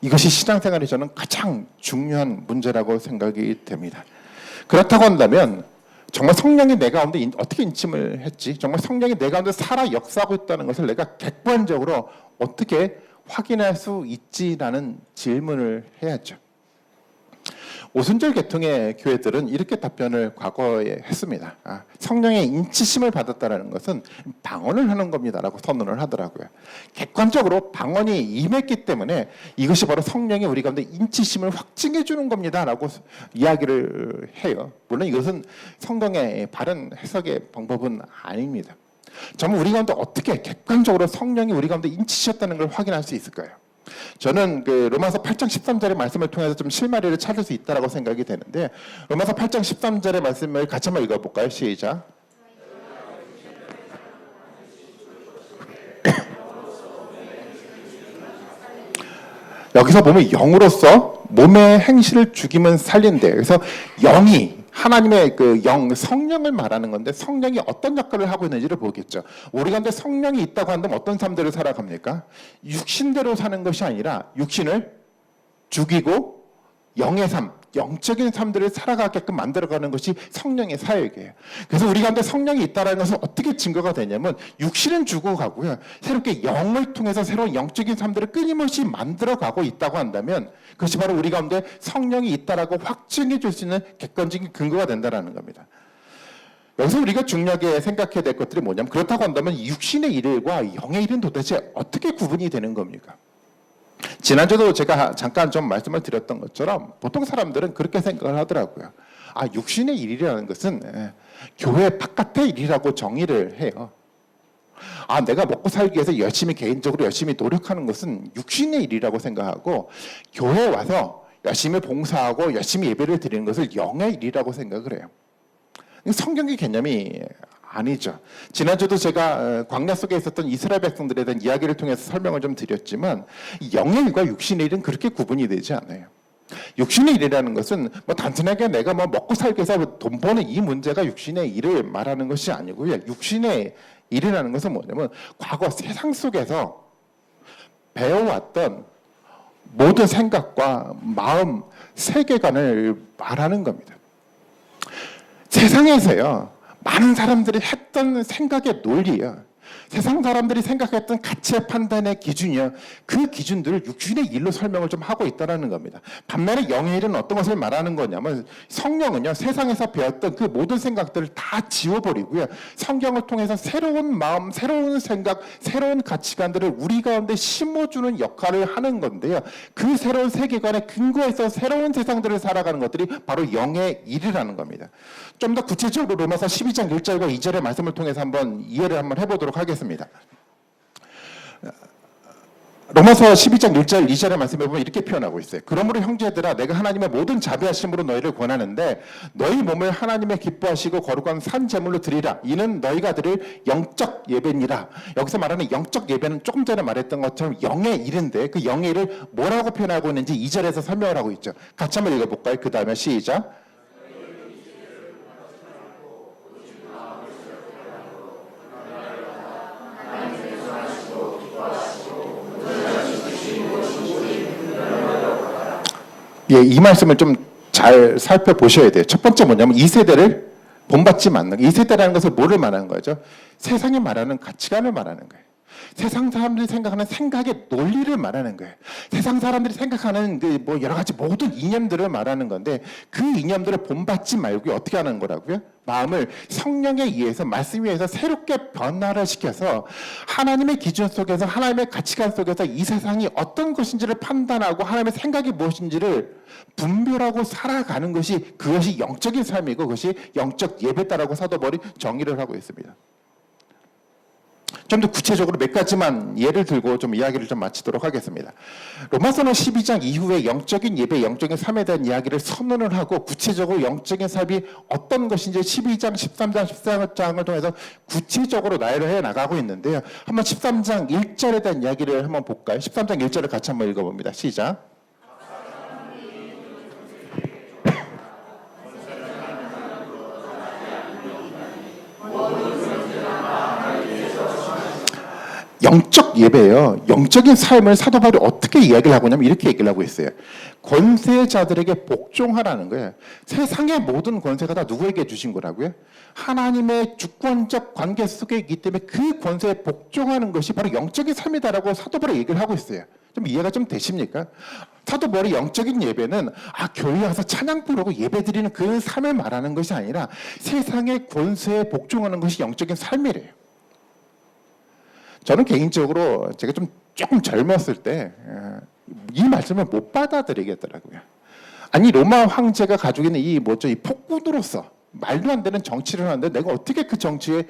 이것이 신앙생활에 저는 가장 중요한 문제라고 생각이 됩니다. 그렇다고 한다면 정말 성령이 내 가운데 어떻게 인침을 했지? 정말 성령이 내 가운데 살아 역사하고 있다는 것을 내가 객관적으로 어떻게 확인할 수 있지라는 질문을 해야죠. 오순절 계통의 교회들은 이렇게 답변을 과거에 했습니다. 성령의 인치심을 받았다는 것은 방언을 하는 겁니다라고 선언을 하더라고요. 객관적으로 방언이 임했기 때문에 이것이 바로 성령이 우리 가운데 인치심을 확증해 주는 겁니다라고 이야기를 해요. 물론 이것은 성경의 바른 해석의 방법은 아닙니다. 정말 우리 가운데 어떻게 객관적으로 성령이 우리 가운데 인치셨다는 걸 확인할 수 있을까요? 저는 그 로마서 8장 13절의 말씀을 통해서 좀 실마리를 찾을 수 있다고 생각이 되는데, 로마서 8장 13절의 말씀을 같이 한번 읽어볼까요? 시작. 여기서 보면 영으로서 몸의 행실을 죽이면 살린대. 그래서 영이 하나님의 그 영, 성령을 말하는 건데 성령이 어떤 역할을 하고 있는지를 보겠죠. 우리 가운데 성령이 있다고 한다면 어떤 삶들을 살아갑니까? 육신대로 사는 것이 아니라 육신을 죽이고 영의 삶, 영적인 삶들을 살아가게끔 만들어가는 것이 성령의 사역이에요. 그래서 우리 가운데 성령이 있다는 것은 어떻게 증거가 되냐면 육신은 죽어가고요, 새롭게 영을 통해서 새로운 영적인 삶들을 끊임없이 만들어가고 있다고 한다면 그것이 바로 우리 가운데 성령이 있다라고 확증해 줄 수 있는 객관적인 근거가 된다는 겁니다. 여기서 우리가 중요하게 생각해야 될 것들이 뭐냐면, 그렇다고 한다면 육신의 일과 영의 일은 도대체 어떻게 구분이 되는 겁니까? 지난주도 제가 잠깐 좀 말씀을 드렸던 것처럼 보통 사람들은 그렇게 생각을 하더라고요. 육신의 일이라는 것은 교회 바깥의 일이라고 정의를 해요. 내가 먹고 살기 위해서 개인적으로 열심히 노력하는 것은 육신의 일이라고 생각하고, 교회에 와서 열심히 봉사하고 열심히 예배를 드리는 것을 영의 일이라고 생각을 해요. 성경의 개념이 아니죠. 지난주도 제가 광야 속에 있었던 이스라엘 백성들에 대한 이야기를 통해서 설명을 좀 드렸지만, 영의 일과 육신의 일은 그렇게 구분이 되지 않아요. 육신의 일이라는 것은 단순하게 내가 먹고 살기 위해서 돈 버는 이 문제가 육신의 일을 말하는 것이 아니고요. 육신의 일이라는 것은 뭐냐면, 과거 세상 속에서 배워왔던 모든 생각과 마음, 세계관을 말하는 겁니다. 세상에서요, 많은 사람들이 했던 생각의 논리요, 세상 사람들이 생각했던 가치의 판단의 기준이요, 그 기준들을 육신의 일로 설명을 좀 하고 있다는 겁니다. 반면에 영의 일은 어떤 것을 말하는 거냐면, 성령은요, 세상에서 배웠던 그 모든 생각들을 다 지워버리고요, 성경을 통해서 새로운 마음, 새로운 생각, 새로운 가치관들을 우리 가운데 심어주는 역할을 하는 건데요, 그 새로운 세계관에 근거해서 새로운 세상들을 살아가는 것들이 바로 영의 일이라는 겁니다. 좀 더 구체적으로 로마서 12장 1절과 2절의 말씀을 통해서 이해를 해보도록 하겠습니다. 로마서 12장 1절 2절의 말씀에 보면 이렇게 표현하고 있어요. 그러므로 형제들아, 내가 하나님의 모든 자비하심으로 너희를 권하는데 너희 몸을 하나님의 기뻐하시고 거룩한 산 제물로 드리라. 이는 너희가 드릴 영적 예배니라. 여기서 말하는 영적 예배는 조금 전에 말했던 것처럼 영의 일인데, 그 영의 일을 뭐라고 표현하고 있는지 2절에서 설명을 하고 있죠. 같이 한번 읽어볼까요? 그 다음에 시작. 이 말씀을 좀 잘 살펴보셔야 돼요. 첫 번째 뭐냐면, 이 세대를 본받지 않는, 이 세대라는 것을 뭐를 말하는 거죠? 세상이 말하는 가치관을 말하는 거예요. 세상 사람들이 생각하는 생각의 논리를 말하는 거예요. 세상 사람들이 생각하는 여러 가지 모든 이념들을 말하는 건데, 그 이념들을 본받지 말고 어떻게 하는 거라고요? 마음을 성령에 의해서, 말씀에 의해서 새롭게 변화를 시켜서 하나님의 기준 속에서, 하나님의 가치관 속에서 이 세상이 어떤 것인지를 판단하고 하나님의 생각이 무엇인지를 분별하고 살아가는 것이, 그것이 영적인 삶이고 그것이 영적 예배다라고 사도 바울이 정의를 하고 있습니다. 좀 더 구체적으로 몇 가지만 예를 들고 좀 이야기를 좀 마치도록 하겠습니다. 로마서는 12장 이후에 영적인 예배, 영적인 삶에 대한 이야기를 선언을 하고, 구체적으로 영적인 삶이 어떤 것인지 12장, 13장, 14장을 통해서 구체적으로 나열을 해나가고 있는데요. 한번 13장 1절에 대한 이야기를 한번 볼까요? 13장 1절을 같이 한번 읽어봅니다. 시작. 영적 예배예요. 영적인 삶을 사도 바울이 어떻게 이야기를 하고 있냐면 이렇게 얘기를 하고 있어요. 권세자들에게 복종하라는 거예요. 세상의 모든 권세가 다 누구에게 주신 거라고요? 하나님의 주권적 관계 속에 있기 때문에 그 권세에 복종하는 것이 바로 영적인 삶이다라고 사도 바울이 얘기를 하고 있어요. 좀 이해가 좀 되십니까? 사도 바울이 영적인 예배는 교회에 와서 찬양 부르고 예배 드리는 그 삶을 말하는 것이 아니라 세상의 권세에 복종하는 것이 영적인 삶이래요. 저는 개인적으로 제가 조금 젊었을 때 이 말씀을 못 받아들이겠더라고요. 아니, 로마 황제가 가지고 있는 이 폭군으로서 말도 안 되는 정치를 하는데 내가 어떻게 그 정치에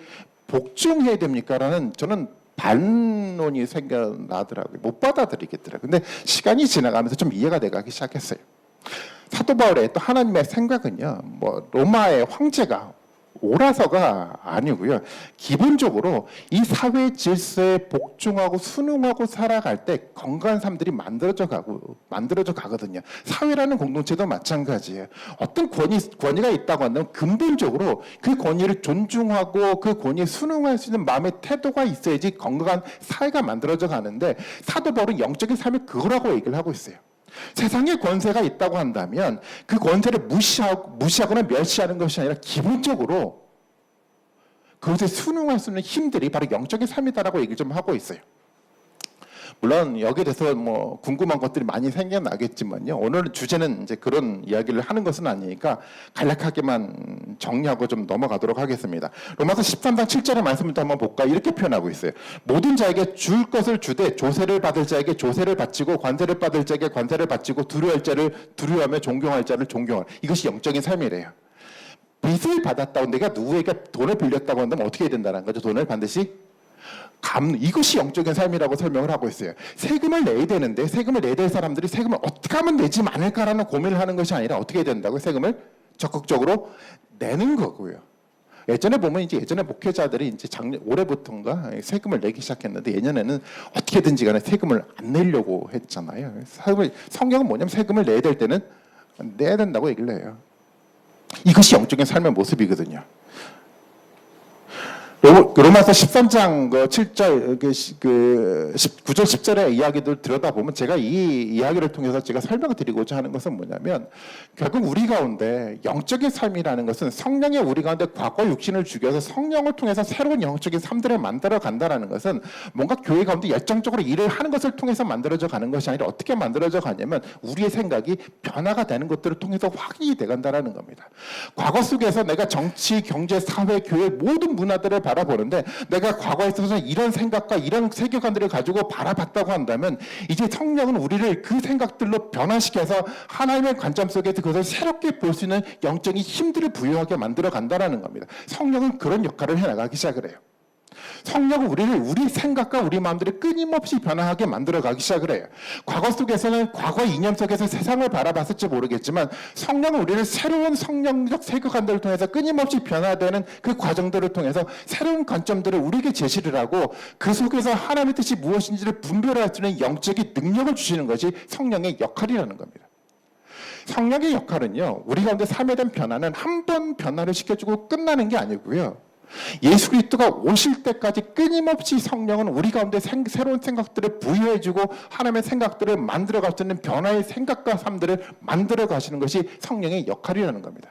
복종해야 됩니까? 라는 저는 반론이 생겨나더라고요. 못 받아들이겠더라고요. 근데 시간이 지나가면서 좀 이해가 돼가기 시작했어요. 사도 바울의 또 하나님의 생각은요, 로마의 황제가 옳아서가 아니고요. 기본적으로 이 사회 질서에 복종하고 순응하고 살아갈 때 건강한 삶들이 만들어져 가거든요. 사회라는 공동체도 마찬가지예요. 어떤 권위가 있다고 한다면 근본적으로 그 권위를 존중하고 그 권위에 순응할 수 있는 마음의 태도가 있어야지 건강한 사회가 만들어져 가는데, 사도 바울은 영적인 삶이 그거라고 얘기를 하고 있어요. 세상에 권세가 있다고 한다면 그 권세를 무시하거나 멸시하는 것이 아니라 기본적으로 그것에 순응할 수 있는 힘들이 바로 영적인 삶이다라고 얘기를 좀 하고 있어요. 물론 여기에 대해서 뭐 궁금한 것들이 많이 생겨나겠지만요. 오늘 주제는 이제 그런 이야기를 하는 것은 아니니까 간략하게만 정리하고 좀 넘어가도록 하겠습니다. 로마서 13장 7절의 말씀을 또 한번 볼까? 이렇게 표현하고 있어요. 모든 자에게 줄 것을 주되 조세를 받을 자에게 조세를 바치고 관세를 받을 자에게 관세를 바치고 두려워할 자를 두려워하며 존경할 자를 존경하라. 이것이 영적인 삶이래요. 빚을 받았다고 내가 누구에게 돈을 빌렸다고 한다면 어떻게 해야 된다는 거죠? 돈을 반드시 이것이 영적인 삶이라고 설명을 하고 있어요. 세금을 내야 되는데 세금을 내야 될 사람들이 세금을 어떻게 하면 내지 않을까라는 고민을 하는 것이 아니라 어떻게 해야 된다고요? 세금을 적극적으로 내는 거고요. 예전에 보면 이제 예전에 목회자들이 이제 올해부터인가 세금을 내기 시작했는데 예전에는 어떻게든지 간에 세금을 안 내려고 했잖아요. 성경은 뭐냐면 세금을 내야 될 때는 내야 된다고 얘기를 해요. 이것이 영적인 삶의 모습이거든요. 로마서 13장 7절 9절 10절의 이야기들 들여다보면 제가 이 이야기를 통해서 제가 설명을 드리고자 하는 것은 뭐냐면 결국 우리 가운데 영적인 삶이라는 것은 성령의 우리 가운데 과거 육신을 죽여서 성령을 통해서 새로운 영적인 삶들을 만들어 간다는 것은 뭔가 교회 가운데 열정적으로 일을 하는 것을 통해서 만들어져 가는 것이 아니라 어떻게 만들어져 가냐면 우리의 생각이 변화가 되는 것들을 통해서 확인이 돼 간다는 겁니다. 과거 속에서 내가 정치, 경제, 사회, 교회 모든 문화들을 바라보는데 내가 과거에 있어서 이런 생각과 이런 세계관들을 가지고 바라봤다고 한다면 이제 성령은 우리를 그 생각들로 변화시켜서 하나님의 관점 속에서 그것을 새롭게 볼 수 있는 영적인 힘들을 부여하게 만들어 간다는 겁니다. 성령은 그런 역할을 해나가기 시작을 해요. 성령은 우리를 우리 생각과 우리 마음들을 끊임없이 변화하게 만들어가기 시작을 해요. 과거 속에서는 과거 이념 속에서 세상을 바라봤을지 모르겠지만 성령은 우리를 새로운 성령적 세계관들을 통해서 끊임없이 변화되는 그 과정들을 통해서 새로운 관점들을 우리에게 제시를 하고 그 속에서 하나님의 뜻이 무엇인지를 분별할 수 있는 영적인 능력을 주시는 것이 성령의 역할이라는 겁니다. 성령의 역할은요, 우리 가운데 삶에 대한 변화는 한 번 변화를 시켜주고 끝나는 게 아니고요. 예수 그리스도가 오실 때까지 끊임없이 성령은 우리 가운데 새로운 생각들을 부여해주고 하나님의 생각들을 만들어갈 수 있는 변화의 생각과 삶들을 만들어 가시는 것이 성령의 역할이라는 겁니다.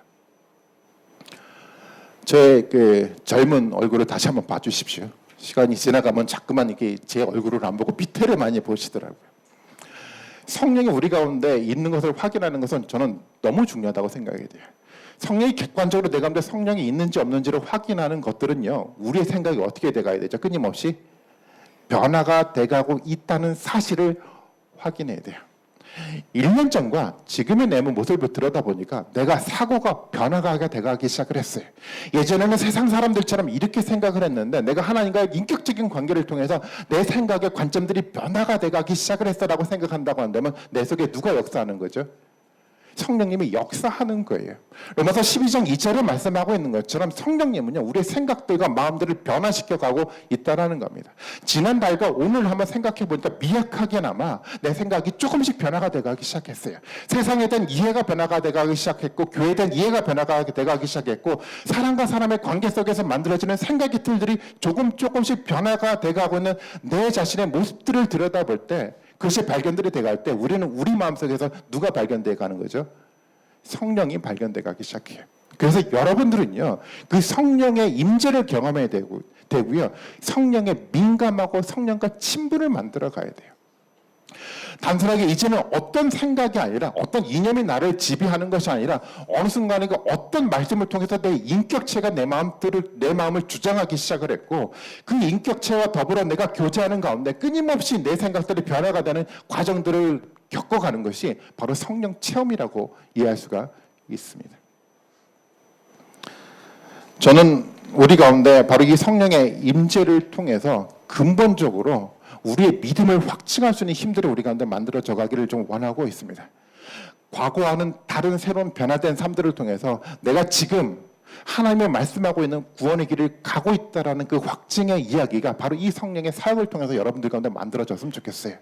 저의 그 젊은 얼굴을 다시 한번 봐주십시오. 시간이 지나가면 자꾸만 이게 제 얼굴을 안 보고 밑에를 많이 보시더라고요. 성령이 우리 가운데 있는 것을 확인하는 것은 저는 너무 중요하다고 생각이 돼요. 성령이 객관적으로 내 가운데 성령이 있는지 없는지를 확인하는 것들은요, 우리의 생각이 어떻게 돼가야 되죠? 끊임없이 변화가 돼가고 있다는 사실을 확인해야 돼요. 1년 전과 지금의 내 모습을 들여다보니까 내가 사고가 변화가 돼가기 시작을 했어요. 예전에는 세상 사람들처럼 이렇게 생각을 했는데 내가 하나님과의 인격적인 관계를 통해서 내 생각의 관점들이 변화가 돼가기 시작을 했어라고 생각한다고 한다면 내 속에 누가 역사하는 거죠? 성령님이 역사하는 거예요. 로마서 12장 2절에 말씀하고 있는 것처럼 성령님은요, 우리의 생각들과 마음들을 변화시켜가고 있다는 겁니다. 지난달과 오늘 한번 생각해 보니까 미약하게나마 내 생각이 조금씩 변화가 돼가기 시작했어요. 세상에 대한 이해가 변화가 돼가기 시작했고 교회에 대한 이해가 변화가 돼가기 시작했고 사람과 사람의 관계 속에서 만들어지는 생각의 틀들이 조금씩 변화가 돼가고 있는 내 자신의 모습들을 들여다볼 때 그것이 발견들이 돼갈 때 우리는 우리 마음속에서 누가 발견돼 가는 거죠? 성령이 발견돼 가기 시작해요. 그래서 여러분들은요, 그 성령의 임재를 경험해야 되고요, 성령에 민감하고 성령과 친분을 만들어 가야 돼요. 단순하게 이제는 어떤 생각이 아니라 어떤 이념이 나를 지배하는 것이 아니라 어느 순간에 어떤 말씀을 통해서 내 인격체가 내 마음을 주장하기 시작을 했고 그 인격체와 더불어 내가 교제하는 가운데 끊임없이 내 생각들이 변화가 되는 과정들을 겪어가는 것이 바로 성령 체험이라고 이해할 수가 있습니다. 저는 우리 가운데 바로 이 성령의 임재를 통해서 근본적으로 우리의 믿음을 확증할 수 있는 힘들을 우리 가운데 만들어져 가기를 좀 원하고 있습니다. 과거와는 다른 새로운 변화된 삶들을 통해서 내가 지금 하나님의 말씀하고 있는 구원의 길을 가고 있다는 그 확증의 이야기가 바로 이 성령의 사역을 통해서 여러분들 가운데 만들어졌으면 좋겠어요.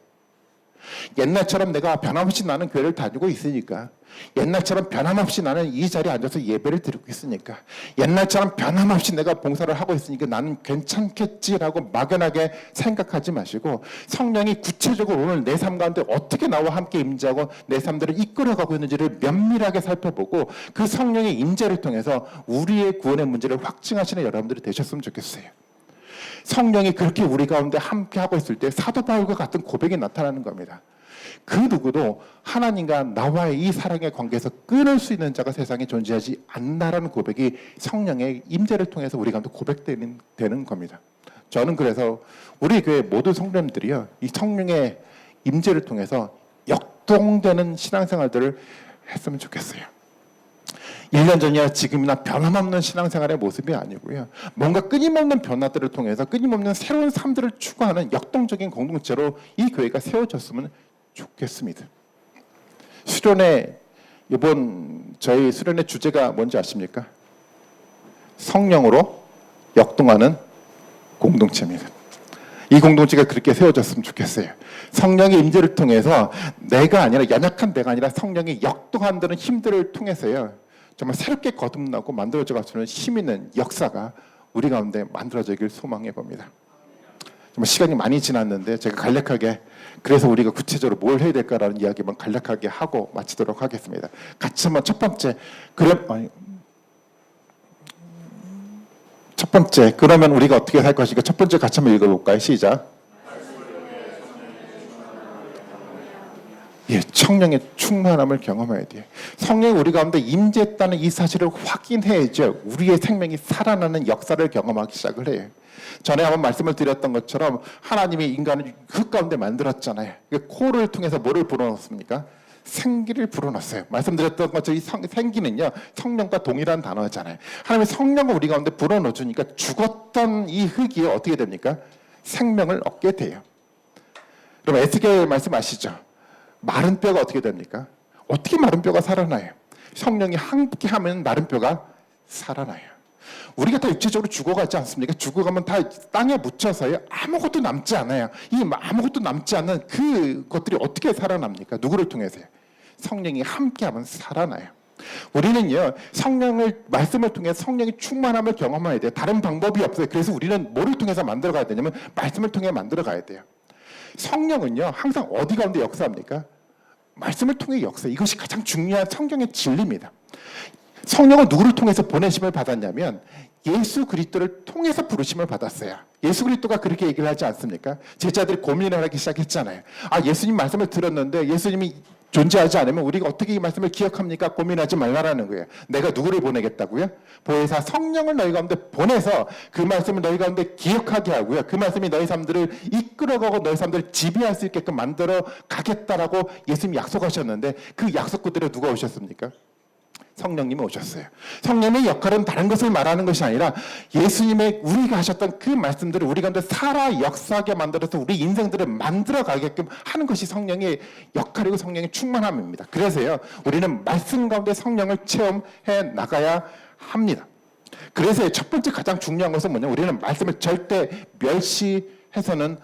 옛날처럼 내가 변함없이 나는 교회를 다니고 있으니까, 옛날처럼 변함없이 나는 이 자리에 앉아서 예배를 드리고 있으니까, 옛날처럼 변함없이 내가 봉사를 하고 있으니까 나는 괜찮겠지라고 막연하게 생각하지 마시고 성령이 구체적으로 오늘 내 삶 가운데 어떻게 나와 함께 임재하고 내 삶들을 이끌어가고 있는지를 면밀하게 살펴보고 그 성령의 임재를 통해서 우리의 구원의 문제를 확증하시는 여러분들이 되셨으면 좋겠어요. 성령이 그렇게 우리 가운데 함께 하고 있을 때 사도 바울과 같은 고백이 나타나는 겁니다. 그 누구도 하나님과 나와의 이 사랑의 관계에서 끊을 수 있는 자가 세상에 존재하지 않나라는 고백이 성령의 임재를 통해서 우리 가운데 고백되는 겁니다. 저는 그래서 우리 교회 모든 성도님들이요, 이 성령의 임재를 통해서 역동되는 신앙생활들을 했으면 좋겠어요. 1년 전이야 지금이나 변함없는 신앙생활의 모습이 아니고요, 뭔가 끊임없는 변화들을 통해서 끊임없는 새로운 삶들을 추구하는 역동적인 공동체로 이 교회가 세워졌으면 좋겠습니다. 수련회, 이번 저희 수련회 주제가 뭔지 아십니까? 성령으로 역동하는 공동체입니다. 이 공동체가 그렇게 세워졌으면 좋겠어요. 성령의 임재를 통해서 내가 아니라, 연약한 내가 아니라 성령이 역동한다는 힘들을 통해서요, 정말 새롭게 거듭나고 만들어져 가시는 힘 있는 역사가 우리 가운데 만들어지길 소망해 봅니다. 정말 시간이 많이 지났는데 제가 간략하게, 그래서 우리가 구체적으로 뭘 해야 될까라는 이야기만 간략하게 하고 마치도록 하겠습니다. 같이 한번 첫 번째, 그러면 우리가 어떻게 살 것인가? 첫 번째 같이 한번 읽어볼까요? 시작. 예, 성령의 충만함을 경험해야 돼요. 성령이 우리 가운데 임재했다는 이 사실을 확인해야죠, 우리의 생명이 살아나는 역사를 경험하기 시작을 해요. 전에 한번 말씀을 드렸던 것처럼 하나님이 인간을 흙 가운데 만들었잖아요. 코를 통해서 뭐를 불어넣습니까? 생기를 불어넣었어요. 말씀드렸던 것처럼 이 생기는요, 성령과 동일한 단어잖아요. 하나님의 성령을 우리 가운데 불어넣어주니까 죽었던 이 흙이 어떻게 됩니까? 생명을 얻게 돼요. 그럼 에스겔 말씀 아시죠? 마른 뼈가 어떻게 됩니까? 어떻게 마른 뼈가 살아나요? 성령이 함께하면 마른 뼈가 살아나요. 우리가 다 육체적으로 죽어가지 않습니까? 죽어가면 다 땅에 묻혀서요, 아무것도 남지 않아요. 이 아무것도 남지 않는 그것들이 어떻게 살아납니까? 누구를 통해서요? 성령이 함께하면 살아나요. 우리는요, 성령을, 말씀을 통해 성령의 충만함을 경험해야 돼요. 다른 방법이 없어요. 그래서 우리는 뭐를 통해서 만들어가야 되냐면 말씀을 통해 만들어가야 돼요. 성령은요, 항상 어디 가운데 역사합니까? 말씀을 통해 역사. 이것이 가장 중요한 성경의 진리입니다. 성령은 누구를 통해서 보내심을 받았냐면 예수 그리스도를 통해서 부르심을 받았어요. 예수 그리스도가 그렇게 얘기를 하지 않습니까? 제자들이 고민을 하기 시작했잖아요. 예수님 말씀을 들었는데 예수님이 존재하지 않으면 우리가 어떻게 이 말씀을 기억합니까? 고민하지 말라라는 거예요. 내가 누구를 보내겠다고요? 보혜사 성령을 너희 가운데 보내서 그 말씀을 너희 가운데 기억하게 하고요, 그 말씀이 너희 삶들을 이끌어가고 너희 삶들을 지배할 수 있게끔 만들어 가겠다라고 예수님이 약속하셨는데, 그 약속 그대로 누가 오셨습니까? 성령님이 오셨어요. 성령의 역할은 다른 것을 말하는 것이 아니라 예수님의 우리가 하셨던 그 말씀들을 우리 가운데 살아 역사하게 만들어서 우리 인생들을 만들어 가게끔 하는 것이 성령의 역할이고 성령의 충만함입니다. 그래서요, 우리는 말씀 가운데 성령을 체험해 나가야 합니다. 그래서 첫 번째 가장 중요한 것은 뭐냐? 우리는 말씀을 절대 멸시해서는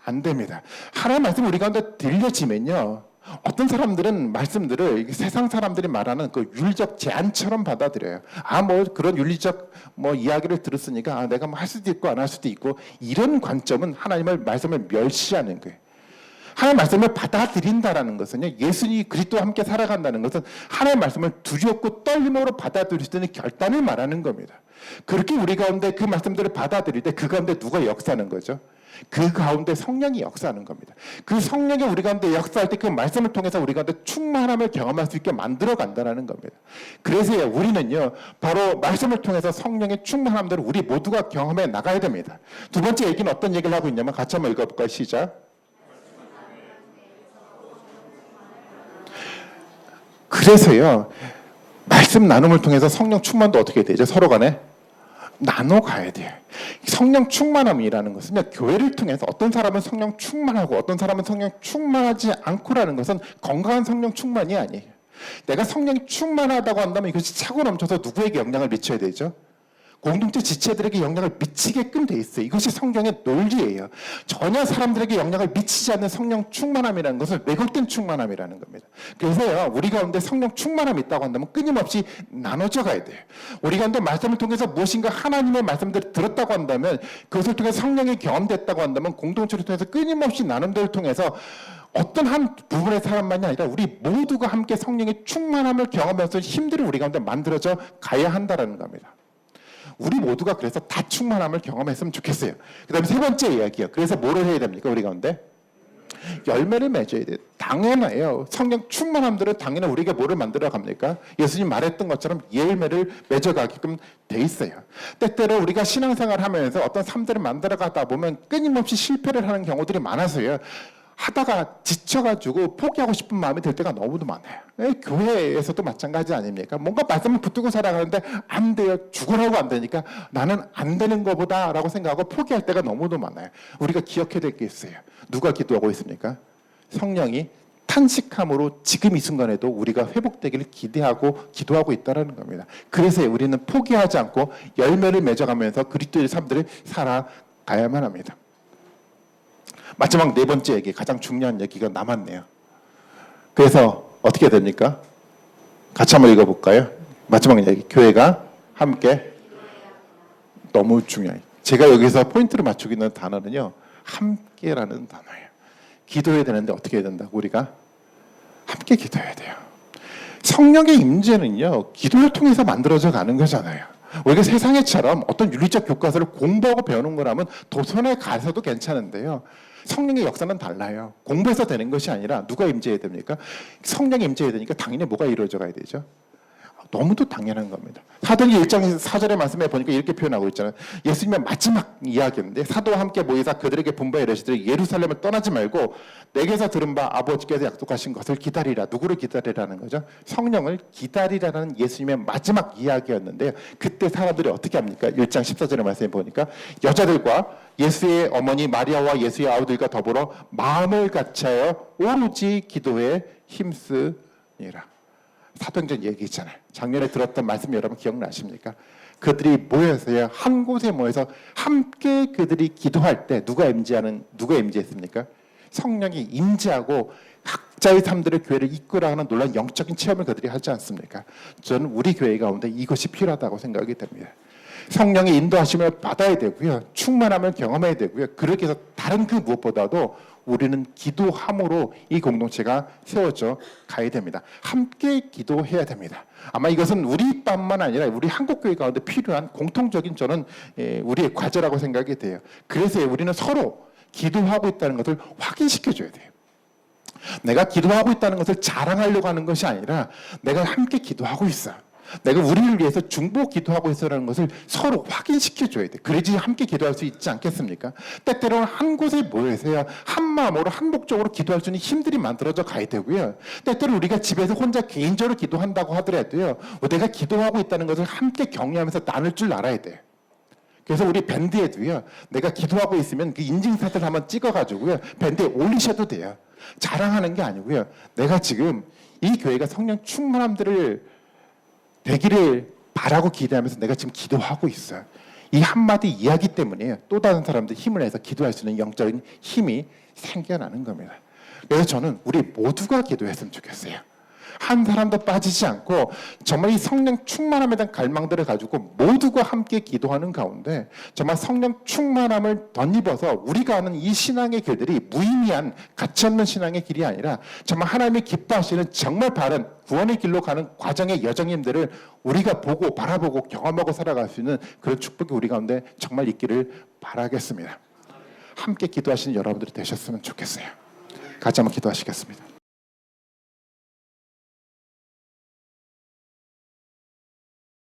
안 됩니다. 하나님의 말씀이 우리 가운데 들려지면요, 어떤 사람들은 말씀들을 세상 사람들이 말하는 그 윤리적 제안처럼 받아들여요. 뭐 그런 윤리적 이야기를 들었으니까 내가 할 수도 있고 안 할 수도 있고, 이런 관점은 하나님의 말씀을 멸시하는 거예요. 하나님의 말씀을 받아들인다라는 것은요, 예수님이 그리스도와 함께 살아간다는 것은 하나님의 말씀을 두렵고 떨림으로 받아들일 수 있는 결단을 말하는 겁니다. 그렇게 우리 가운데 그 말씀들을 받아들일 때 그 가운데 누가 역사하는 거죠? 그 가운데 성령이 역사하는 겁니다. 그 성령이 우리 가운데 역사할 때 그 말씀을 통해서 우리 가운데 충만함을 경험할 수 있게 만들어 간다는 겁니다. 그래서 우리는요, 바로 말씀을 통해서 성령의 충만함들을 우리 모두가 경험해 나가야 됩니다. 두 번째 얘기는 어떤 얘기를 하고 있냐면 같이 한번 읽어볼까요? 시작. 그래서요, 말씀 나눔을 통해서 성령 충만도 어떻게 되죠? 서로 간에 나눠 가야 돼요. 성령 충만함이라는 것은요, 교회를 통해서 어떤 사람은 성령 충만하고 어떤 사람은 성령 충만하지 않고라는 것은 건강한 성령 충만이 아니에요. 내가 성령이 충만하다고 한다면 이것이 차고 넘쳐서 누구에게 영향을 미쳐야 되죠? 공동체 지체들에게 영향을 미치게끔 돼 있어요. 이것이 성경의 논리예요. 전혀 사람들에게 영향을 미치지 않는 성령 충만함이라는 것은 왜곡된 충만함이라는 겁니다. 그래서요, 우리 가운데 성령 충만함이 있다고 한다면 끊임없이 나눠져 가야 돼요. 우리 가운데 말씀을 통해서 무엇인가 하나님의 말씀들을 들었다고 한다면, 그것을 통해서 성령이 경험됐다고 한다면 공동체를 통해서 끊임없이 나눔들을 통해서 어떤 한 부분의 사람만이 아니라 우리 모두가 함께 성령의 충만함을 경험하면서 힘들을 우리 가운데 만들어져 가야 한다는 겁니다. 우리 모두가 그래서 다 충만함을 경험했으면 좋겠어요. 그 다음에 세 번째 이야기요. 그래서 뭐를 해야 됩니까? 우리 가운데 열매를 맺어야 돼요. 당연해요. 성령 충만함들은 당연히 우리에게 뭐를 만들어 갑니까? 예수님 말했던 것처럼 열매를 맺어가게끔 돼 있어요. 때때로 우리가 신앙생활을 하면서 어떤 삶들을 만들어 가다 보면 끊임없이 실패를 하는 경우들이 많아서요. 하다가 지쳐가지고 포기하고 싶은 마음이 들 때가 너무도 많아요. 교회에서도 마찬가지 아닙니까? 뭔가 말씀을 붙들고 살아가는데 안 돼요. 죽으라고 안 되니까 나는 안 되는 것보다 라고 생각하고 포기할 때가 너무도 많아요. 우리가 기억해야 될 게 있어요. 누가 기도하고 있습니까? 성령이 탄식함으로 지금 이 순간에도 우리가 회복되기를 기대하고 기도하고 있다는 겁니다. 그래서 우리는 포기하지 않고 열매를 맺어가면서 그리스도의 삶들을 살아가야만 합니다. 마지막 네 번째 얘기, 가장 중요한 얘기가 남았네요. 그래서 어떻게 됩니까? 같이 한번 읽어볼까요? 마지막 얘기, 교회가 함께. 너무 중요해요. 제가 여기서 포인트를 맞추고 있는 단어는요, 함께라는 단어예요. 기도해야 되는데 어떻게 해야 된다고? 우리가 함께 기도해야 돼요. 성령의 임재는요, 기도를 통해서 만들어져 가는 거잖아요. 우리가 세상에처럼 어떤 윤리적 교과서를 공부하고 배우는 거라면 도서관에 가서도 괜찮은데요. 성령의 역사는 달라요. 공부해서 되는 것이 아니라 누가 임재해야 됩니까? 성령이 임재해야 되니까 당연히 뭐가 이루어져 가야 되죠? 너무도 당연한 겁니다. 사도행전 1장 4절의 말씀에 보니까 이렇게 표현하고 있잖아요. 예수님의 마지막 이야기인데 사도와 함께 모이사 그들에게 분부하여 이르시되 예루살렘을 떠나지 말고 내게서 들은 바 아버지께서 약속하신 것을 기다리라. 누구를 기다리라는 거죠? 성령을 기다리라는 예수님의 마지막 이야기였는데요. 그때 사람들이 어떻게 합니까? 1장 14절의 말씀에 보니까 여자들과 예수의 어머니 마리아와 예수의 아우들과 더불어 마음을 같이하여 오로지 기도에 힘쓰니라. 사도행전 얘기 있잖아요. 작년에 들었던 말씀 여러분 기억나십니까? 그들이 모여서요, 한 곳에 모여서 함께 그들이 기도할 때 누가 임재했습니까? 성령이 임재하고 각자의 삶들의 교회를 이끌어가는 놀라운 영적인 체험을 그들이 하지 않습니까? 저는 우리 교회 가운데 이것이 필요하다고 생각이 됩니다. 성령의 인도하심을 받아야 되고요, 충만함을 경험해야 되고요. 그렇게 해서 다른 그 무엇보다도 우리는 기도함으로 이 공동체가 세워져 가야 됩니다. 함께 기도해야 됩니다. 아마 이것은 우리뿐만 아니라 우리 한국교회 가운데 필요한 공통적인 저는 우리의 과제라고 생각이 돼요. 그래서 우리는 서로 기도하고 있다는 것을 확인시켜줘야 돼요. 내가 기도하고 있다는 것을 자랑하려고 하는 것이 아니라 내가 함께 기도하고 있어. 내가 우리를 위해서 중보 기도하고 있어라는 것을 서로 확인시켜줘야 돼. 그래야지 함께 기도할 수 있지 않겠습니까? 때때로는 한 곳에 모여서야 한 마음으로 한 목적으로 기도할 수 있는 힘들이 만들어져 가야 되고요. 때때로 우리가 집에서 혼자 개인적으로 기도한다고 하더라도요, 내가 기도하고 있다는 것을 함께 격려하면서 나눌 줄 알아야 돼. 그래서 우리 밴드에도요, 내가 기도하고 있으면 그 인증사들 한번 찍어가지고요, 밴드에 올리셔도 돼요. 자랑하는 게 아니고요, 내가 지금 이 교회가 성령 충만함들을 되기를 바라고 기대하면서 내가 지금 기도하고 있어요. 이 한마디 이야기 때문에 또 다른 사람들 힘을 내서 기도할 수 있는 영적인 힘이 생겨나는 겁니다. 그래서 저는 우리 모두가 기도했으면 좋겠어요. 한 사람도 빠지지 않고 정말 이 성령 충만함에 대한 갈망들을 가지고 모두가 함께 기도하는 가운데 정말 성령 충만함을 덧입어서 우리가 아는 이 신앙의 길들이 무의미한 가치없는 신앙의 길이 아니라 정말 하나님이 기뻐하시는 정말 바른 구원의 길로 가는 과정의 여정님들을 우리가 보고 바라보고 경험하고 살아갈 수 있는 그런 축복이 우리 가운데 정말 있기를 바라겠습니다. 함께 기도하시는 여러분들이 되셨으면 좋겠어요. 같이 한번 기도하시겠습니다.